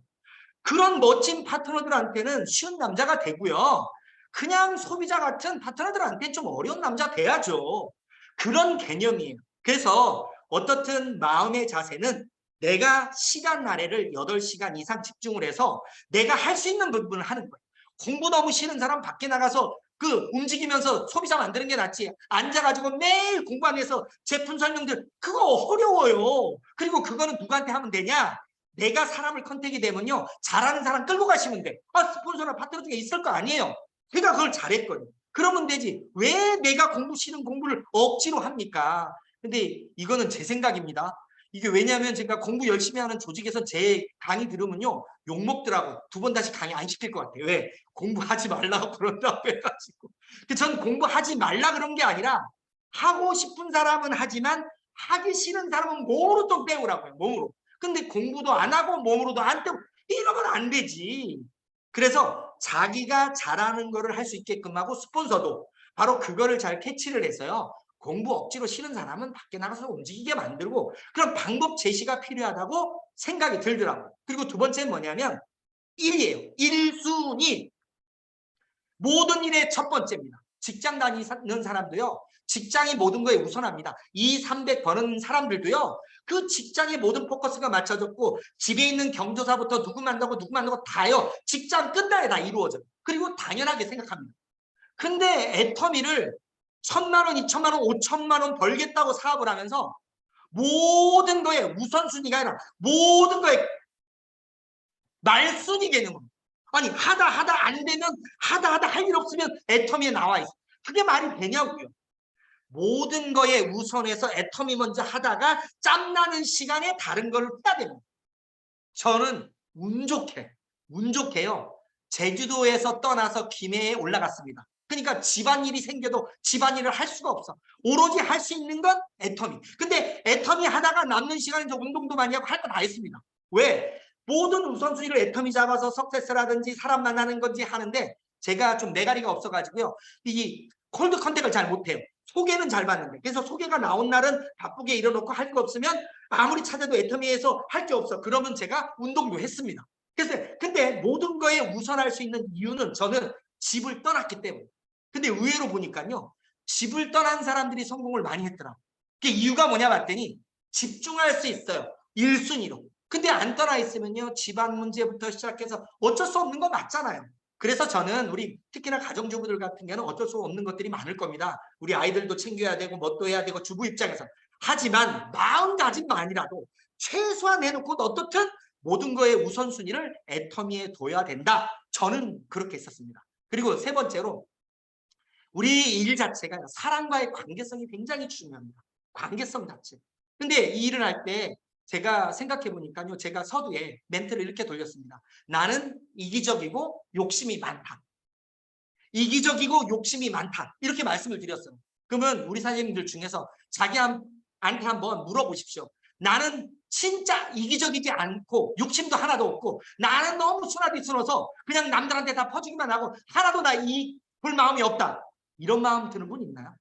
그런 멋진 파트너들한테는 쉬운 남자가 되고요. 그냥 소비자 같은 파트너들한테 좀 어려운 남자 돼야죠. 그런 개념이에요. 그래서 어떻든 마음의 자세는 내가 시간 나래를 8시간 이상 집중을 해서 내가 할 수 있는 부분을 하는 거예요. 공부 너무 싫은 사람 밖에 나가서 그 움직이면서 소비자 만드는 게 낫지. 앉아가지고 매일 공부하면서 제품 설명들 그거 어려워요. 그리고 그거는 누구한테 하면 되냐? 내가 사람을 컨택이 되면요. 잘하는 사람 끌고 가시면 돼. 스폰서나 파트너 중에 있을 거 아니에요. 걔가 그걸 잘했거든. 그러면 되지. 왜 내가 공부 싫은 공부를 억지로 합니까? 근데 이거는 제 생각입니다. 이게 왜냐하면 제가 공부 열심히 하는 조직에서 제 강의 들으면요. 욕먹더라고. 2번 다시 강의 안 시킬 것 같아요. 왜? 공부하지 말라고 그런다고 해가지고. 전 공부하지 말라 그런 게 아니라 하고 싶은 사람은 하지만 하기 싫은 사람은 몸으로 좀 때우라고요. 몸으로. 근데 공부도 안 하고 몸으로도 안 때우고 이러면 안 되지. 그래서 자기가 잘하는 거를 할 수 있게끔 하고 스폰서도 바로 그거를 잘 캐치를 해서요. 공부 억지로 싫은 사람은 밖에 나가서 움직이게 만들고 그런 방법 제시가 필요하다고 생각이 들더라고요. 그리고 두 번째는 뭐냐면 1이에요. 1순위. 모든 일의 첫 번째입니다. 직장 다니는 사람도요. 직장이 모든 거에 우선합니다. 300 버는 사람들도요. 그 직장의 모든 포커스가 맞춰졌고 집에 있는 경조사부터 누구 만나고 누구 만나고 다요. 직장 끝나야 다 이루어져요. 그리고 당연하게 생각합니다. 근데 애터미를 1,000만 원, 2,000만 원, 5천만 원 벌겠다고 사업을 하면서 모든 거에 우선순위가 아니라 모든 거에 말순위 개념으로. 아니 하다 안 되면 하다 할 일 없으면 애터미에 나와 있어. 그게 말이 되냐고요. 모든 거에 우선해서 애터미 먼저 하다가 짬나는 시간에 다른 걸 해야 됩니다. 저는 운 좋게요. 제주도에서 떠나서 김해에 올라갔습니다. 그러니까 집안일이 생겨도 집안일을 할 수가 없어. 오로지 할 수 있는 건 애터미. 근데 애터미 하다가 남는 시간에 저 운동도 많이 하고 할 거 다 했습니다. 왜? 모든 우선순위를 애터미 잡아서 석세스라든지 사람 만나는 건지 하는데 제가 좀 내가리가 없어가지고요. 이 콜드 컨택을 잘 못해요. 소개는 잘 받는데. 그래서 소개가 나온 날은 바쁘게 일어놓고 할 거 없으면 아무리 찾아도 애터미에서 할 게 없어. 그러면 제가 운동도 했습니다. 그래서 근데 모든 거에 우선할 수 있는 이유는 저는 집을 떠났기 때문에. 근데 의외로 보니까요. 집을 떠난 사람들이 성공을 많이 했더라고요. 그 이유가 뭐냐 봤더니 집중할 수 있어요. 1순위로. 근데 안 떠나 있으면요. 집안 문제부터 시작해서 어쩔 수 없는 거 맞잖아요. 그래서 저는 우리 특히나 가정주부들 같은 경우는 어쩔 수 없는 것들이 많을 겁니다. 우리 아이들도 챙겨야 되고 뭣도 해야 되고 주부 입장에서. 하지만 마음가짐만이라도 최소한 해놓고 어떻든 모든 거의 우선순위를 애터미에 둬야 된다. 저는 그렇게 했었습니다. 그리고 세 번째로 우리 일 자체가 사람과의 관계성이 굉장히 중요합니다. 관계성 자체. 근데 이 일을 할 때 제가 생각해 보니까요. 제가 서두에 멘트를 이렇게 돌렸습니다. 나는 이기적이고 욕심이 많다. 이기적이고 욕심이 많다. 이렇게 말씀을 드렸어요. 그러면 우리 사장님들 중에서 자기한테 한번 물어보십시오. 나는 진짜 이기적이지 않고 욕심도 하나도 없고 나는 너무 순하디 순어서 그냥 남들한테 다 퍼주기만 하고 하나도 나 이 볼 마음이 없다. 이런 마음 드는 분 있나요?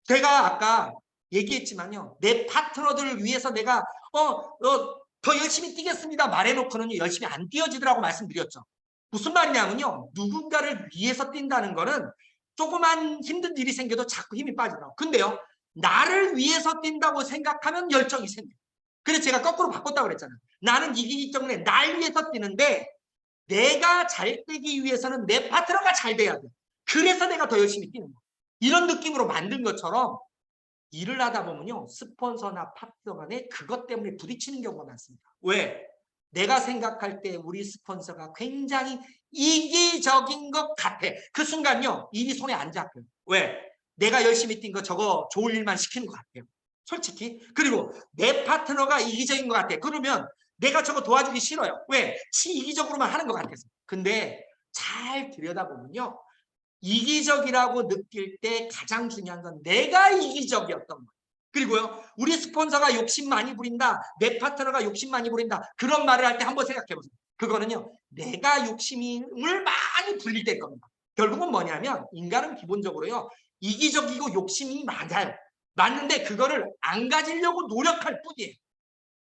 제가 아까 얘기했지만요. 내 파트너들을 위해서 내가 더 열심히 뛰겠습니다. 말해놓고는 열심히 안 뛰어지더라고 말씀드렸죠. 무슨 말이냐면요. 누군가를 위해서 뛴다는 거는 조그만 힘든 일이 생겨도 자꾸 힘이 빠지더라고. 근데요. 나를 위해서 뛴다고 생각하면 열정이 생겨요. 그래서 제가 거꾸로 바꿨다고 그랬잖아요. 나는 이기기 때문에 날 위해서 뛰는데 내가 잘 뛰기 위해서는 내 파트너가 잘 돼야 돼. 그래서 내가 더 열심히 뛰는 거야. 이런 느낌으로 만든 것처럼 일을 하다 보면요. 스폰서나 파트너 간에 그것 때문에 부딪히는 경우가 많습니다. 왜? 내가 생각할 때 우리 스폰서가 굉장히 이기적인 것 같아. 그 순간요. 일이 손에 안 잡혀요. 왜? 내가 열심히 뛴 거 저거 좋을 일만 시키는 것 같아요. 솔직히. 그리고 내 파트너가 이기적인 것 같아. 그러면 내가 저거 도와주기 싫어요. 왜? 이기적으로만 하는 것 같아서. 근데 잘 들여다보면요. 이기적이라고 느낄 때 가장 중요한 건 내가 이기적이었던 거예요. 그리고요. 우리 스폰서가 욕심 많이 부린다. 내 파트너가 욕심 많이 부린다. 그런 말을 할 때 한번 생각해 보세요. 그거는요. 내가 욕심을 많이 불릴 때일 겁니다. 결국은 뭐냐면 인간은 기본적으로요. 이기적이고 욕심이 많아요. 맞는데 그거를 안 가지려고 노력할 뿐이에요.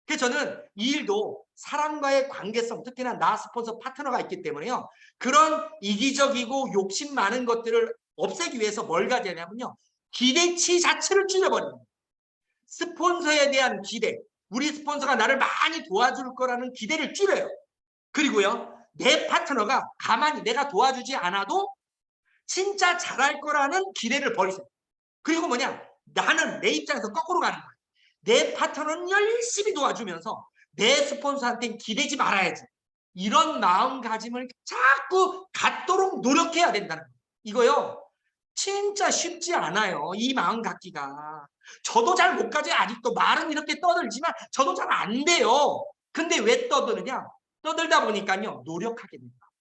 그래서 저는 이 일도 사람과의 관계성, 특히나 나 스폰서 파트너가 있기 때문에요. 그런 이기적이고 욕심 많은 것들을 없애기 위해서 뭘 가져야냐면요. 기대치 자체를 줄여버리는 거예요. 스폰서에 대한 기대, 우리 스폰서가 나를 많이 도와줄 거라는 기대를 줄여요. 그리고요. 내 파트너가 가만히 내가 도와주지 않아도 진짜 잘할 거라는 기대를 버리세요. 그리고 뭐냐? 나는 내 입장에서 거꾸로 가는 거야. 내 파트너는 열심히 도와주면서 내 스폰서한테는 기대지 말아야지. 이런 마음가짐을 자꾸 갖도록 노력해야 된다는 거예요. 이거요. 진짜 쉽지 않아요. 이 마음 갖기가. 저도 잘 못 가지. 아직도 말은 이렇게 떠들지만 저도 잘 안 돼요. 근데 왜 떠드느냐? 떠들다 보니까요. 노력하게 됩니다.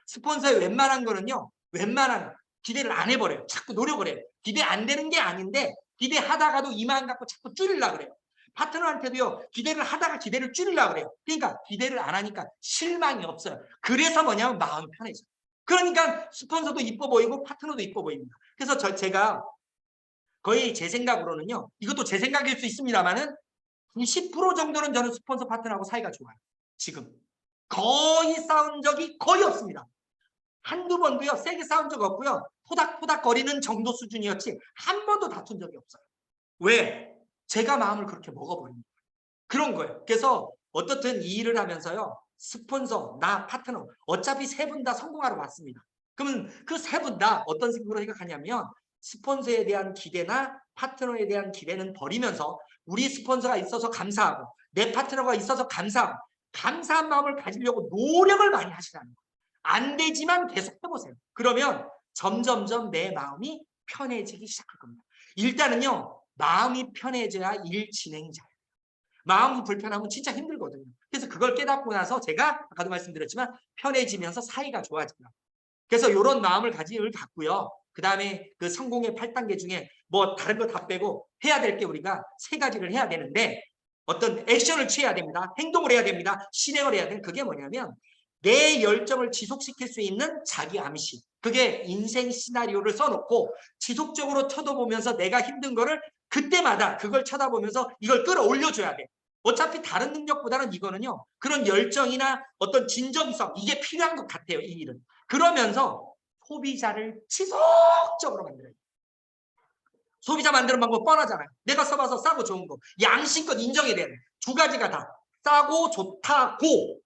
스폰서의 웬만한 거는요. 웬만한 기대를 안 해버려요. 자꾸 노력을 해요. 기대 안 되는 게 아닌데 기대하다가도 이 마음 갖고 자꾸 줄이려고 그래요. 파트너한테도요. 기대를 하다가 기대를 줄이려고 그래요. 그러니까 기대를 안 하니까 실망이 없어요. 그래서 뭐냐면 마음이 편해져요. 그러니까 스폰서도 이뻐 보이고 파트너도 이뻐 보입니다. 그래서 제가 거의 제 생각으로는요. 이것도 제 생각일 수 있습니다만은 90% 정도는 저는 스폰서 파트너하고 사이가 좋아요. 지금. 거의 싸운 적이 거의 없습니다. 한두 번도요. 세게 싸운 적 없고요. 토닥토닥 거리는 정도 수준이었지 한 번도 다툰 적이 없어요. 왜? 제가 마음을 그렇게 먹어버립니다. 그런 거예요. 그래서 어떻든 이 일을 하면서요. 스폰서, 나, 파트너 어차피 세 분 다 성공하러 왔습니다. 그러면 그 세 분 다 어떤 식으로 생각하냐면 스폰서에 대한 기대나 파트너에 대한 기대는 버리면서 우리 스폰서가 있어서 감사하고 내 파트너가 있어서 감사하고 감사한 마음을 가지려고 노력을 많이 하시라는 거예요. 안 되지만 계속 해보세요. 그러면 점점점 내 마음이 편해지기 시작할 겁니다. 일단은요. 마음이 편해져야 일 진행이 잘 돼요. 마음이 불편하면 진짜 힘들거든요. 그래서 그걸 깨닫고 나서 제가 아까도 말씀드렸지만 편해지면서 사이가 좋아집니다. 그래서 이런 마음을 갖고요. 그 다음에 그 성공의 8단계 중에 뭐 다른 거 다 빼고 해야 될 게 우리가 3가지를 해야 되는데 어떤 액션을 취해야 됩니다. 행동을 해야 됩니다. 실행을 해야 되는 그게 뭐냐면 내 열정을 지속시킬 수 있는 자기 암시. 그게 인생 시나리오를 써놓고 지속적으로 쳐다보면서 내가 힘든 거를 그때마다 그걸 쳐다보면서 이걸 끌어올려줘야 돼. 어차피 다른 능력보다는 이거는요. 그런 열정이나 어떤 진정성 이게 필요한 것 같아요. 이 일은. 그러면서 소비자를 지속적으로 만들어요. 소비자 만드는 방법 뻔하잖아요. 내가 써봐서 싸고 좋은 거. 양심껏 인정이 돼야 돼. 2가지가 다. 싸고 좋다고.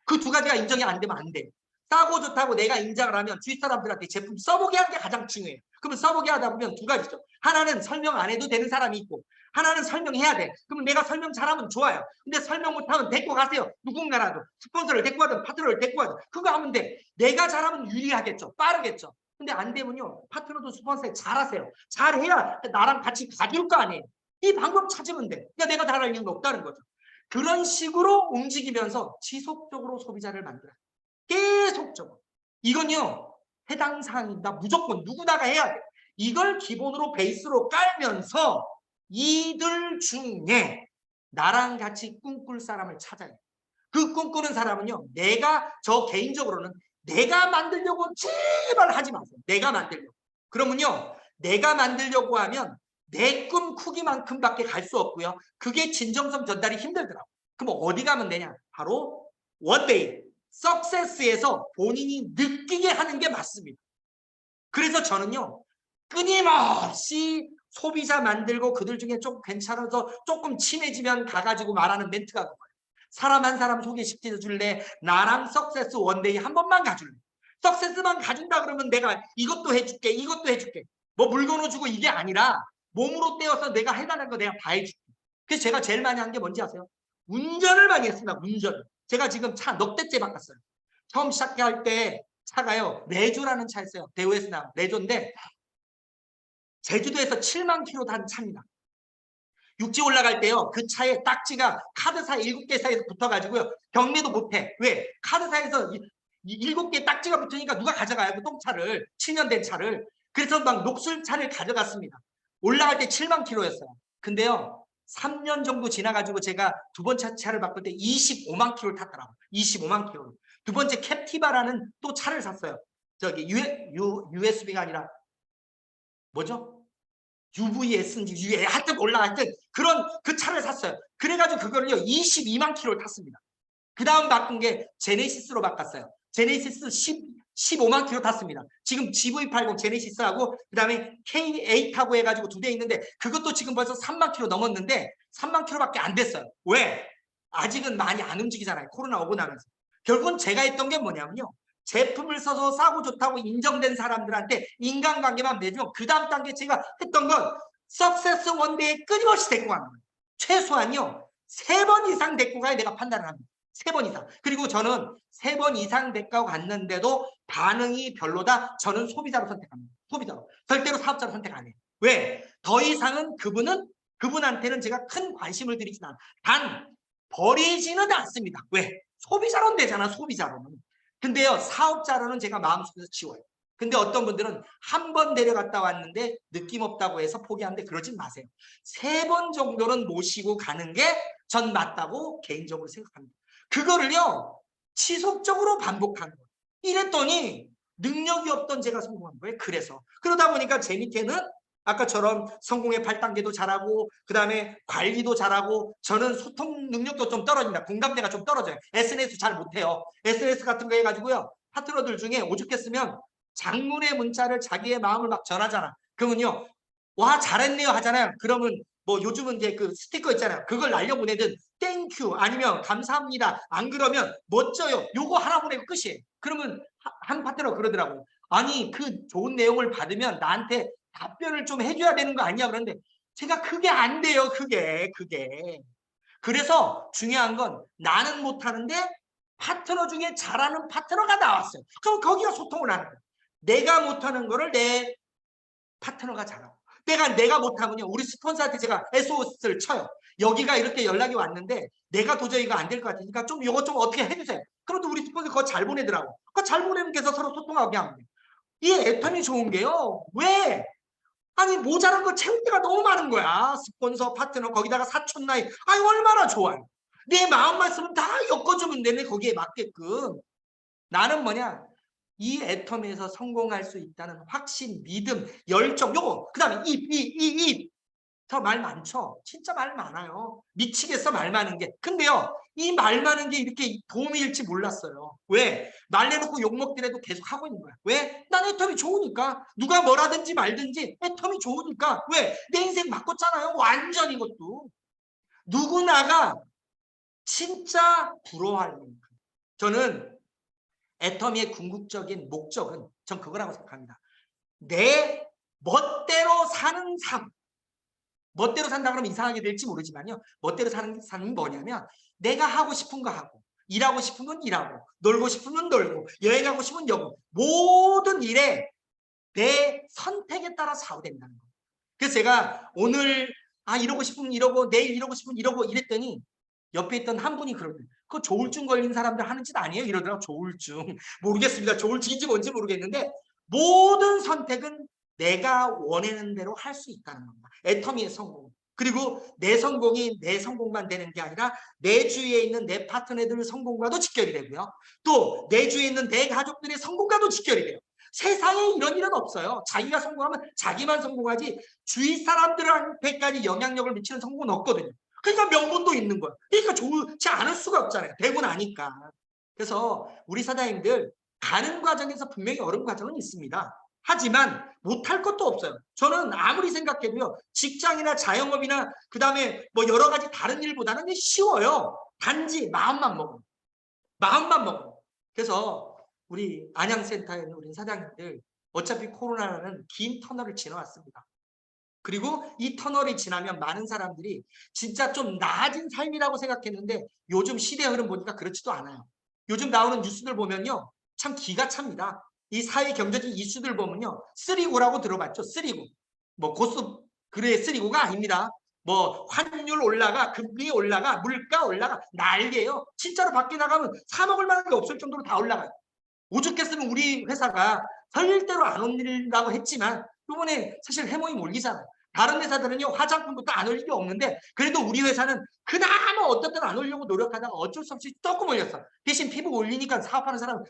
그 2가지가 인정이 안 되면 안 돼. 싸고 좋다고 내가 인정을 하면 주위 사람들한테 제품 써보게 하는 게 가장 중요해요. 그러면 써보게 하다 보면 2가지죠. 하나는 설명 안 해도 되는 사람이 있고 하나는 설명해야 돼. 그러면 내가 설명 잘하면 좋아요. 근데 설명 못하면 데리고 가세요. 누군가라도. 스폰서를 데리고 가든 파트너를 데리고 가든. 그거 하면 돼. 내가 잘하면 유리하겠죠. 빠르겠죠. 근데 안 되면요. 파트너도 스폰서에 잘하세요. 잘해야 나랑 같이 가줄 거 아니에요. 이 방법 찾으면 돼. 그러니까 내가 잘할 이유는 없다는 거죠. 그런 식으로 움직이면서 지속적으로 소비자를 만들어요. 계속적으로. 이건요. 해당 사항입니다. 무조건 누구나가 해야 돼. 이걸 기본으로 베이스로 깔면서 이들 중에 나랑 같이 꿈꿀 사람을 찾아야 돼. 그 꿈꾸는 사람은요. 저 개인적으로는 내가 만들려고 제발 하지 마세요. 내가 만들려고. 그러면요. 내가 만들려고 하면 내 꿈 크기만큼밖에 갈 수 없고요. 그게 진정성 전달이 힘들더라고요. 그럼 어디 가면 되냐? 바로 원데이 석세스에서 본인이 느끼게 하는 게 맞습니다. 그래서 저는요. 끊임없이 소비자 만들고 그들 중에 좀 괜찮아서 조금 친해지면 가가지고 말하는 멘트가 그거예요. 사람 한 사람 소개시켜 줄래? 나랑 석세스 원데이 한 번만 가줄래? 석세스만 가준다 그러면 내가 이것도 해줄게. 이것도 해줄게. 뭐 물건을 주고 이게 아니라 몸으로 떼어서 내가 해달라는 거 내가 다 해줄게. 그래서 제가 제일 많이 한 게 뭔지 아세요? 운전을 많이 했습니다. 운전을. 제가 지금 차 넉 대째 바꿨어요. 처음 시작할 때 차가요. 레조라는 차였어요. 대우에서 나온 레조인데 제주도에서 7만 킬로 단 차입니다. 육지 올라갈 때요. 그 차에 딱지가 카드사 7개 사이에서 붙어가지고요. 경매도 못해. 왜? 카드사에서 7개 딱지가 붙으니까 누가 가져가요. 그 똥차를. 7년 된 차를. 그래서 막 녹슬차를 가져갔습니다. 올라갈 때 7만 킬로였어요. 근데요. 3년 정도 지나가지고 제가 2번째 차를 바꿀 때 25만 킬로를 탔더라고요. 25만 킬로. 2번째 캡티바라는 또 차를 샀어요. 저기 USB가 아니라 뭐죠? UVS인지 하여튼 하여튼 그런 그 차를 샀어요. 그래가지고 그거를요 22만 킬로를 탔습니다. 그 다음 바꾼 게 제네시스로 바꿨어요. 제네시스 15만 킬로 탔습니다. 지금 GV80 제네시스하고 그 다음에 K8하고 해가지고 2대 있는데 그것도 지금 벌써 3만 킬로 넘었는데 3만 킬로밖에 안 됐어요. 왜? 아직은 많이 안 움직이잖아요. 코로나 오고 나면서. 결국은 제가 했던 게 뭐냐면요. 제품을 써서 싸고 좋다고 인정된 사람들한테 인간관계만 맺으면 그 다음 단계 제가 했던 건 석세스 원데이에 끊임없이 데리고 가는 거예요. 최소한요 3번 이상 데리고 가야 내가 판단을 합니다. 3번 이상. 그리고 저는 3번 이상 데리고 갔는데도 반응이 별로다. 저는 소비자로 선택합니다. 소비자로. 절대로 사업자로 선택 안 해요. 왜? 더 이상은 그분한테는 제가 큰 관심을 드리진 않아요. 단 버리지는 않습니다. 왜? 소비자로는 되잖아. 소비자로는. 근데요 사업자로는 제가 마음속에서 지워요. 근데 어떤 분들은 한 번 데려갔다 왔는데 느낌 없다고 해서 포기하는데 그러진 마세요. 3번 정도는 모시고 가는 게 전 맞다고 개인적으로 생각합니다. 그거를요 지속적으로 반복하는 거예요. 이랬더니 능력이 없던 제가 성공한 거예요. 그래서 그러다 보니까 제 밑에는 아까처럼 성공의 8단계도 잘하고 그 다음에 관리도 잘하고 저는 소통 능력도 좀 떨어집니다. 공감대가 좀 떨어져요. SNS 잘 못해요. SNS 같은 거 해가지고요. 파트너들 중에 오죽했으면 장문의 문자를 자기의 마음을 막 전하잖아. 그러면요. 와 잘했네요 하잖아요. 그러면 뭐 요즘은 이제 그 스티커 있잖아요. 그걸 날려보내든 땡큐 아니면 감사합니다. 안 그러면 멋져요. 요거 하나 보내고 끝이에요. 그러면 한 파트너 그러더라고요. 아니 그 좋은 내용을 받으면 나한테 답변을 좀 해줘야 되는 거 아니야? 그런데 제가 그게 안 돼요. 그게. 그래서 중요한 건 나는 못하는데 파트너 중에 잘하는 파트너가 나왔어요. 그럼 거기가 소통을 하는 거예요. 내가 못하는 거를 내 파트너가 잘하고 내가 못하면요. 우리 스폰서한테 제가 SOS를 쳐요. 여기가 이렇게 연락이 왔는데 내가 도저히 이거 안 될 것 같으니까 좀 이거 좀 어떻게 해주세요. 그런데 우리 스폰서 그거 잘 보내더라고. 그거 잘 보내면 돼서 서로 소통하게 하면 돼요. 이 애텀이 좋은 게요. 왜? 아니 모자란 걸 채울 때가 너무 많은 거야. 스폰서, 파트너, 거기다가 사촌 나이. 아니 얼마나 좋아요. 내 마음만 쓰면 다 엮어주면 되네. 거기에 맞게끔. 나는 뭐냐. 이 애텀에서 성공할 수 있다는 확신, 믿음, 열정. 요거. 그 다음에 입. 저 말 많죠? 진짜 말 많아요. 미치겠어 말 많은 게. 근데요. 이 말 많은 게 이렇게 도움이 될지 몰랐어요. 왜? 말 내놓고 욕먹더라도 계속 하고 있는 거야. 왜? 난 애텀이 좋으니까. 누가 뭐라든지 말든지 애텀이 좋으니까. 왜? 내 인생 바꿨잖아요. 완전 이것도. 누구나가 진짜 부러워할 만큼. 저는 애터미의 궁극적인 목적은 전 그거라고 생각합니다. 내 멋대로 사는 삶. 멋대로 산다 그러면 이상하게 될지 모르지만요. 멋대로 사는 삶은 뭐냐면 내가 하고 싶은 거 하고 일하고 싶은 건 일하고 놀고 싶은 건 놀고 여행하고 싶은 여행 모든 일에 내 선택에 따라 좌우된다는 거예요. 그래서 제가 오늘 이러고 싶으면 이러고 내일 이러고 싶으면 이러고 이랬더니 옆에 있던 한 분이 그러더라고요. 그거 조울증 걸린 사람들 하는 짓 아니에요? 이러더라고요. 조울증. 모르겠습니다. 조울증인지 뭔지 모르겠는데 모든 선택은 내가 원하는 대로 할 수 있다는 겁니다. 애터미의 성공. 그리고 내 성공이 내 성공만 되는 게 아니라 내 주위에 있는 내 파트너들의 성공과도 직결이 되고요. 또 내 주위에 있는 내 가족들의 성공과도 직결이 돼요. 세상에 이런 일은 없어요. 자기가 성공하면 자기만 성공하지 주위 사람들한테까지 영향력을 미치는 성공은 없거든요. 그러니까 명분도 있는 거야. 그러니까 좋지 않을 수가 없잖아요. 되고 나니까. 그래서 우리 사장님들 가는 과정에서 분명히 어려운 과정은 있습니다. 하지만 못할 것도 없어요. 저는 아무리 생각해도요. 직장이나 자영업이나 그다음에 뭐 여러 가지 다른 일보다는 쉬워요. 단지 마음만 먹어. 마음만 먹어. 그래서 우리 안양센터에 있는 우리 사장님들 어차피 코로나라는 긴 터널을 지나왔습니다. 그리고 이 터널이 지나면 많은 사람들이 진짜 좀 나아진 삶이라고 생각했는데 요즘 시대 흐름 보니까 그렇지도 않아요. 요즘 나오는 뉴스들 보면요. 참 기가 찹니다. 이 사회 경제적 이슈들 보면요. 쓰리고라고 들어봤죠? 쓰리고. 뭐 고스 그래 쓰리고가 아닙니다. 뭐 환율 올라가, 금리 올라가, 물가 올라가, 난리예요. 진짜로 밖에 나가면 사 먹을 만한 게 없을 정도로 다 올라가요. 오죽했으면 우리 회사가 절대로 안 올린다고 했지만 이번에 사실 해몽이 몰리잖아요. 다른 회사들은요 화장품부터 안 올릴 게 없는데 그래도 우리 회사는 그나마 어떻든 안 올리려고 노력하다가 어쩔 수 없이 조금 올렸어. 대신 피부 올리니까 사업하는 사람은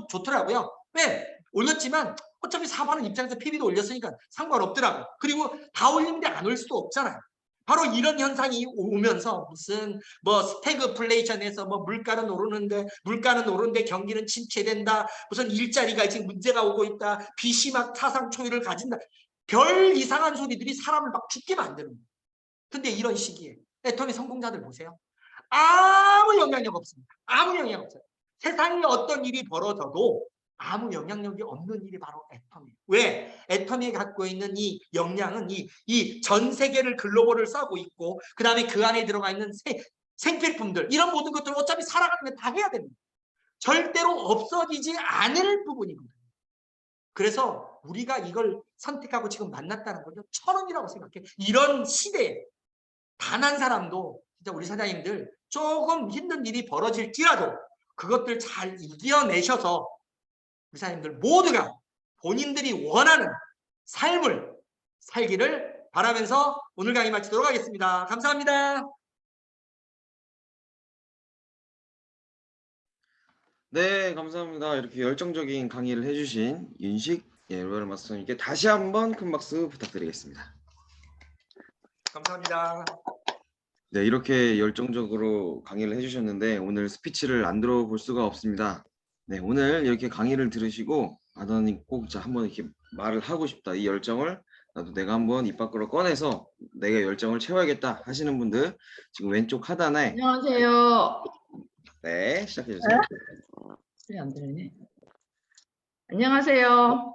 좋더라고요. 왜? 올렸지만 어차피 사업하는 입장에서 PB도 올렸으니까 상관없더라고. 그리고 다 올리는데 안 올 수도 없잖아요. 바로 이런 현상이 오면서 무슨 뭐 스태그플레이션에서 뭐 물가는 오르는데 경기는 침체된다. 무슨 일자리가 지금 문제가 오고 있다. 빚이 막 타상 초유를 가진다. 별 이상한 소리들이 사람을 막 죽게 만드는 거예요. 근데 이런 시기에 애터미 성공자들 보세요. 아무 영향력 없습니다. 아무 영향력 없어요. 세상에 어떤 일이 벌어져도 아무 영향력이 없는 일이 바로 애텀이에요. 왜? 애텀이 갖고 있는 이 역량은 이 전 세계를 글로벌을 싸고 있고 그 다음에 그 안에 들어가 있는 생필품들 이런 모든 것들을 어차피 살아가면 다 해야 됩니다. 절대로 없어지지 않을 부분이거든요. 그래서 우리가 이걸 선택하고 지금 만났다는 건요. 천원이라고 생각해. 이런 시대에 단 한 사람도 진짜 우리 사장님들 조금 힘든 일이 벌어질지라도 그것들 잘 이겨내셔서 우리 사장님들 모두가 본인들이 원하는 삶을 살기를 바라면서 오늘 강의 마치도록 하겠습니다. 감사합니다. 네, 감사합니다. 이렇게 열정적인 강의를 해주신 윤식 로열 마스터님께 다시 한번 큰 박수 부탁드리겠습니다. 감사합니다. 네, 이렇게 열정적으로 강의를 해주셨는데 오늘 스피치를 안 들어볼 수가 없습니다. 네, 오늘 이렇게 강의를 들으시고 나는 꼭 한번 이렇게 말을 하고 싶다. 이 열정을 나도 내가 한번 입 밖으로 꺼내서 내가 열정을 채워야겠다 하시는 분들 지금 왼쪽 하단에 안녕하세요. 네, 시작해 주세요. 소리 안 들리네. 안녕하세요.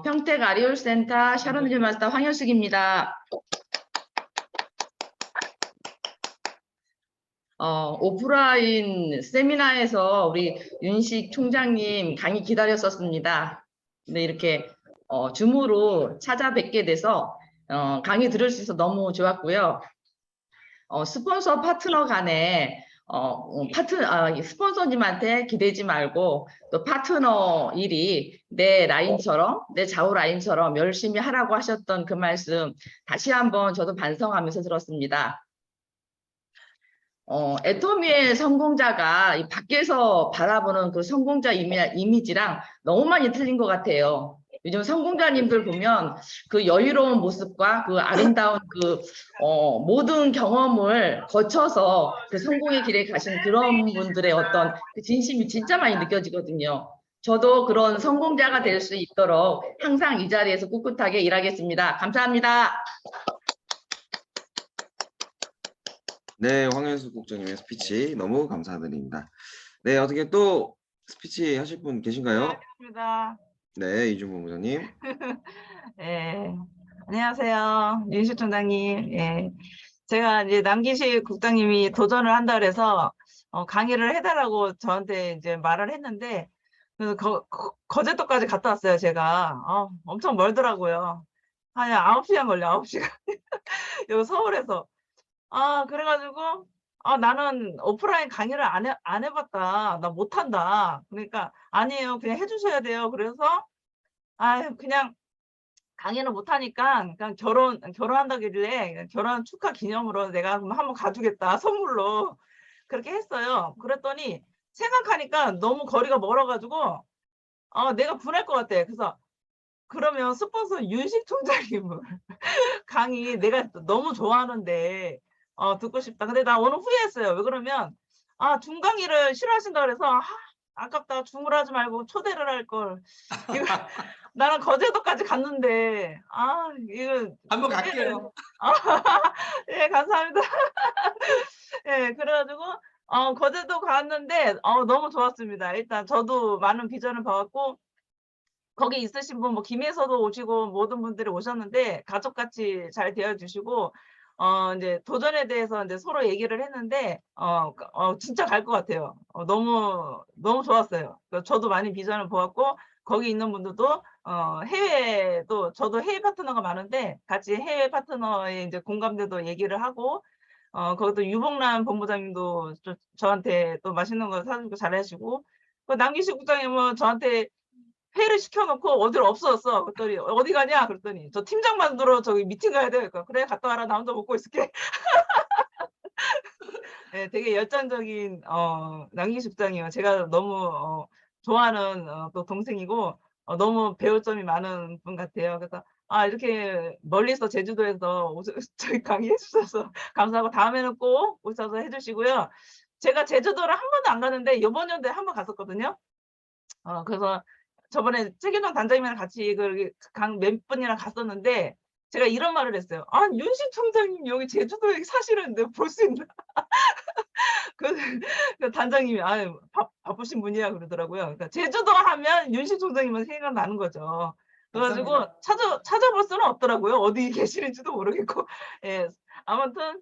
평택 아리올센터 샤론즈 마스터 황효숙입니다. 오프라인 세미나에서 우리 윤식 총장님 강의 기다렸었습니다. 근데 이렇게 줌으로 찾아뵙게 돼서 강의 들을 수 있어서 너무 좋았고요. 스폰서 파트너 간에 스폰서님한테 기대지 말고 또 파트너 일이 내 라인처럼 내 좌우 라인처럼 열심히 하라고 하셨던 그 말씀 다시 한번 저도 반성하면서 들었습니다. 애터미의 성공자가 이 밖에서 바라보는 그 성공자 이미지랑 너무 많이 틀린 것 같아요. 요즘 성공자님들 보면 그 여유로운 모습과 그 아름다운 그 모든 경험을 거쳐서 그 성공의 길에 가신 그런 분들의 어떤 그 진심이 진짜 많이 느껴지거든요. 저도 그런 성공자가 될 수 있도록 항상 이 자리에서 꿋꿋하게 일하겠습니다. 감사합니다. 네, 황현숙 국장님의 스피치 너무 감사드립니다. 네, 어떻게 또 스피치 하실 분 계신가요? 반갑습니다. 네, 이준범 부장님. 예. 안녕하세요. 윤식 총장님. 예. 제가 이제 남기식 국장님이 도전을 한다 그래서 강의를 해달라고 저한테 이제 말을 했는데 그래서 거제도까지 갔다 왔어요. 제가 엄청 멀더라고요. 한 9시간 걸려. 9시간. 여기 서울에서. 그래가지고 나는 오프라인 강의를 안 해봤다. 나 못한다. 그러니까 아니에요. 그냥 해주셔야 돼요. 그래서 그냥 강의는 못하니까 그냥 결혼한다길래 결혼 축하 기념으로 내가 한번 가주겠다. 선물로. 그렇게 했어요. 그랬더니 생각하니까 너무 거리가 멀어가지고 내가 분할 것 같아. 그래서 그러면 스폰서 윤식 총장님을 강의 내가 너무 좋아하는데 듣고 싶다. 근데 나 오늘 후회했어요. 왜 그러면 중강의를 싫어하신다 그래서 아깝다. 줌을 하지 말고 초대를 할 걸. 이거 나는 거제도까지 갔는데 이거 한번 갈게요. 예, 감사합니다. 예, 그래가지고 거제도 갔는데 너무 좋았습니다. 일단 저도 많은 비전을 봐왔고 거기 있으신 분, 뭐 김해에서도 오시고 모든 분들이 오셨는데 가족같이 잘 대해주시고 이제 도전에 대해서 이제 서로 얘기를 했는데 진짜 갈 것 같아요. 너무 좋았어요. 저도 많이 비전을 보았고 거기 있는 분들도 해외도 저도 해외 파트너가 많은데 같이 해외 파트너의 이제 공감대도 얘기를 하고 거기도 유봉란 본부장님도 저한테 또 맛있는 거 사주고 잘하시고 남기식 국장님은 저한테 회의를 시켜놓고 어디로 없어졌어. 그랬더니 어디 가냐? 그랬더니 저 팀장 만들어 저기 미팅 가야 돼. 그러니까 그래 갔다 와라. 나 혼자 먹고 있을게. 네, 되게 열정적인 남기식 국장이요. 제가 너무 좋아하는 또 동생이고 너무 배울 점이 많은 분 같아요. 그래서 이렇게 멀리서 제주도에서 저희 강의해 주셔서 감사하고 다음에는 꼭 오셔서 해주시고요. 제가 제주도를 한 번도 안 가는데 이번 연도에 한 번 갔었거든요. 그래서 저번에 최기동 단장님이랑 같이 몇 분이랑 갔었는데 제가 이런 말을 했어요. 윤식 총장님 여기 제주도에 사시는데 볼 수 있나? 그 단장님이 바쁘신 분이야 그러더라고요. 그러니까 제주도 하면 윤식 총장님은 생각나는 거죠. 그래가지고 찾아볼 수는 없더라고요. 어디 계시는지도 모르겠고. 예, 아무튼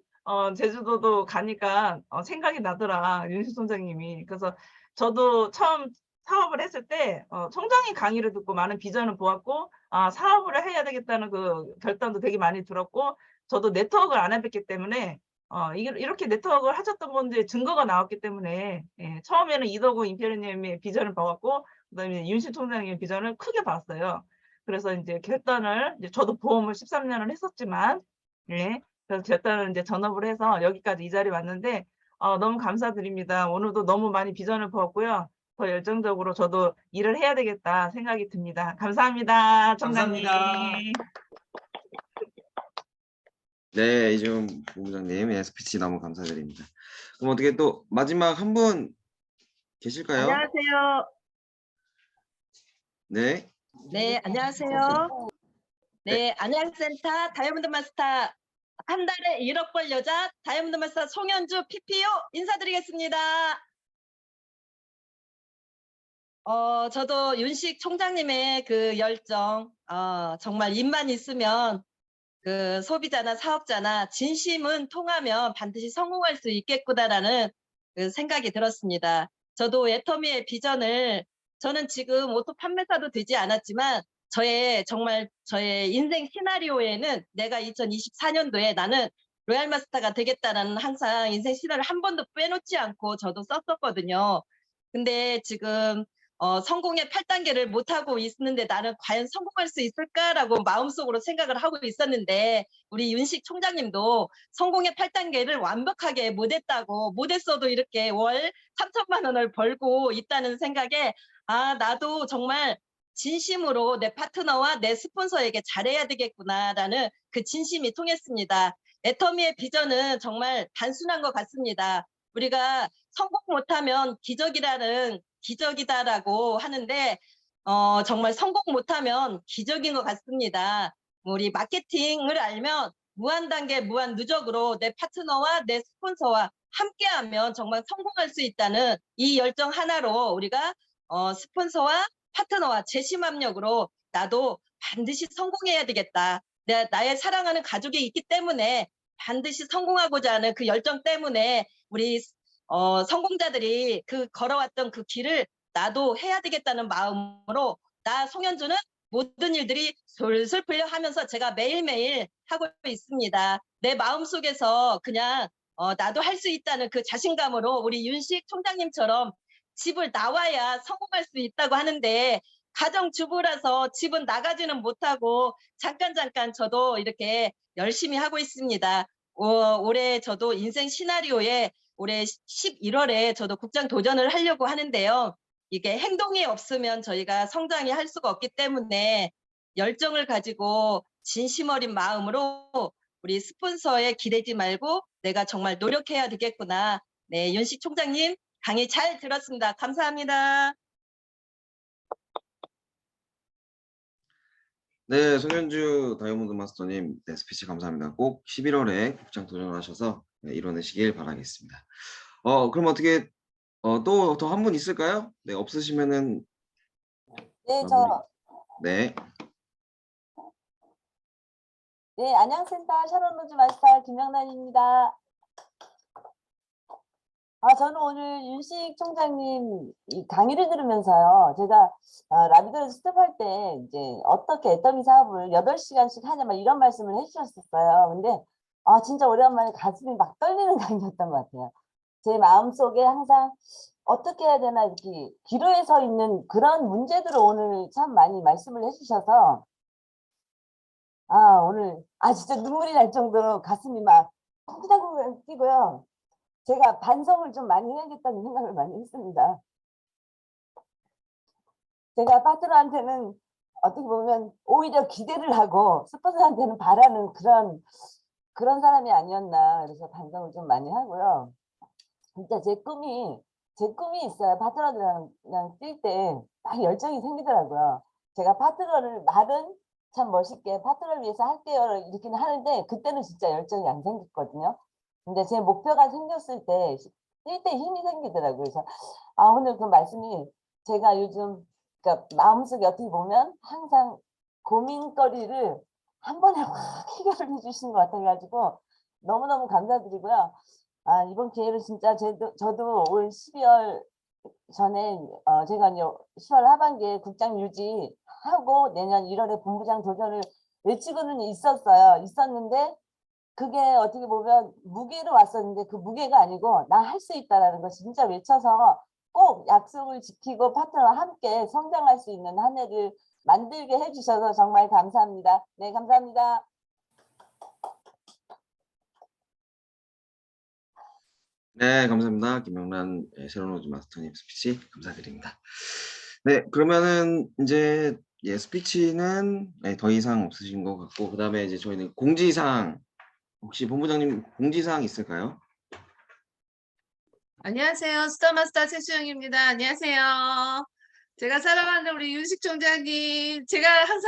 제주도도 가니까 생각이 나더라 윤식 총장님이. 그래서 저도 처음 사업을 했을 때 총장님 강의를 듣고 많은 비전을 보았고, 아, 사업을 해야 되겠다는 그 결단도 되게 많이 들었고, 저도 네트워크를 안 해봤기 때문에 이렇게 네트워크를 하셨던 분들의 증거가 나왔기 때문에, 예, 처음에는 이덕우 임페리님의 비전을 봐왔고, 그다음에 윤식 총장님의 비전을 크게 봤어요. 그래서 이제 결단을, 이제 저도 보험을 13년을 했었지만, 예, 그래서 결단을 이제 전업을 해서 여기까지 이 자리에 왔는데, 너무 감사드립니다. 오늘도 너무 많이 비전을 보았고요. 더 열정적으로 저도 일을 해야 되겠다 생각이 듭니다. 감사합니다, 총장님. 감사합니다. 네, 이재용 본부장님, 예, 스피치 너무 감사드립니다. 그럼 어떻게 또 마지막 한 분 계실까요? 안녕하세요. 네. 네, 안녕하세요. 네, 안양센터 다이아몬드 마스터 한 달에 1억 벌 여자 다이아몬드 마스터 송현주 PPO 인사드리겠습니다. 저도 윤식 총장님의 그 열정, 정말 입만 있으면 그 소비자나 사업자나 진심은 통하면 반드시 성공할 수 있겠구나라는 그 생각이 들었습니다. 저도 애터미의 비전을, 저는 지금 오토 판매사도 되지 않았지만 정말 저의 인생 시나리오에는 내가 2024년도에 나는 로얄 마스터가 되겠다라는 항상 인생 시나리오를 한 번도 빼놓지 않고 저도 썼었거든요. 근데 지금 성공의 8단계를 못하고 있는데 나는 과연 성공할 수 있을까라고 마음속으로 생각을 하고 있었는데, 우리 윤식 총장님도 성공의 8단계를 완벽하게 못했어도 이렇게 월 3천만 원을 벌고 있다는 생각에, 아, 나도 정말 진심으로 내 파트너와 내 스폰서에게 잘해야 되겠구나라는 그 진심이 통했습니다. 애터미의 비전은 정말 단순한 것 같습니다. 우리가 성공 못하면 기적이다라고 하는데, 정말 성공 못하면 기적인 것 같습니다. 우리 마케팅을 알면 무한 단계, 무한 누적으로 내 파트너와 내 스폰서와 함께하면 정말 성공할 수 있다는 이 열정 하나로 우리가 스폰서와 파트너와 재심합력으로 나도 반드시 성공해야 되겠다. 나의 사랑하는 가족이 있기 때문에 반드시 성공하고자 하는 그 열정 때문에 우리 성공자들이 걸어왔던 그 길을 나도 해야 되겠다는 마음으로, 나 송현주는 모든 일들이 솔솔 풀려 하면서 제가 매일매일 하고 있습니다. 내 마음속에서 그냥 나도 할 수 있다는 그 자신감으로 우리 윤식 총장님처럼 집을 나와야 성공할 수 있다고 하는데, 가정주부라서 집은 나가지는 못하고 잠깐 저도 이렇게 열심히 하고 있습니다. 올해 저도 인생 시나리오에 올해 11월에 저도 국장 도전을 하려고 하는데요. 이게 행동이 없으면 저희가 성장이 할 수가 없기 때문에 열정을 가지고 진심 어린 마음으로 우리 스폰서에 기대지 말고 내가 정말 노력해야 되겠구나. 네, 윤식 총장님 강의 잘 들었습니다. 감사합니다. 네, 송현주 다이아몬드 마스터님, 네, 스피치 감사합니다. 꼭 11월에 국장 도전하셔서 네, 이뤄내시길 바라겠습니다. 그럼 어떻게 또 더 한 분 있을까요? 네, 없으시면은 네, 네. 네, 안양센터 샤론로즈 마스터 김영란입니다. 저는 오늘 윤식 총장님 이 강의를 들으면서요, 제가 라비도에서 스텝할 때 이제 어떻게 애터미 사업을 8시간씩 하냐 막 이런 말씀을 해주셨었어요. 근데 진짜 오래간만에 가슴이 막 떨리는 강의였던 것 같아요. 제 마음속에 항상 어떻게 해야 되나 이렇게 기로에 서 있는 그런 문제들을 오늘 참 많이 말씀을 해주셔서 오늘 진짜 눈물이 날 정도로 가슴이 막 쿵쿵쿵 뛰고요. 제가 반성을 좀 많이 해야겠다는 생각을 많이 했습니다. 제가 파트너한테는 어떻게 보면 오히려 기대를 하고 스폰서한테는 바라는 그런 사람이 아니었나, 그래서 반성을 좀 많이 하고요. 진짜 제 꿈이 있어요. 파트너들이랑 뛸 때 막 열정이 생기더라고요. 제가 파트너를 말은 참 멋있게 파트너를 위해서 할게요 이렇게는 하는데, 그때는 진짜 열정이 안 생겼거든요. 근데 제 목표가 생겼을 때 뛸 때 힘이 생기더라고요. 그래서 오늘 그 말씀이 제가 요즘 그러니까 마음속에 어떻게 보면 항상 고민거리를 한 번에 확 해결을 해주시는 것 같아가지고 너무너무 감사드리고요. 이번 기회를 진짜 저도 올 12월 전에 제가 이제 10월 하반기에 국장 유지하고 내년 1월에 본부장 도전을 외치고는 있었는데 그게 어떻게 보면 무게로 왔었는데 그 무게가 아니고 나 할 수 있다라는 거 진짜 외쳐서 꼭 약속을 지키고 파트너와 함께 성장할 수 있는 한 해를 만들게 해주셔서 정말 감사합니다. 네, 감사합니다. 네, 감사합니다. 김영란 새로운 로즈 마스터님 스피치 감사드립니다. 네, 그러면은 이제 스피치는 더 이상 없으신 것 같고, 그 다음에 이제 저희는 공지사항, 혹시 본부장님 공지사항 있을까요? 안녕하세요. 스타마스터 최수영입니다. 안녕하세요. 제가 사랑하는 우리 윤식 총장님, 제가 항상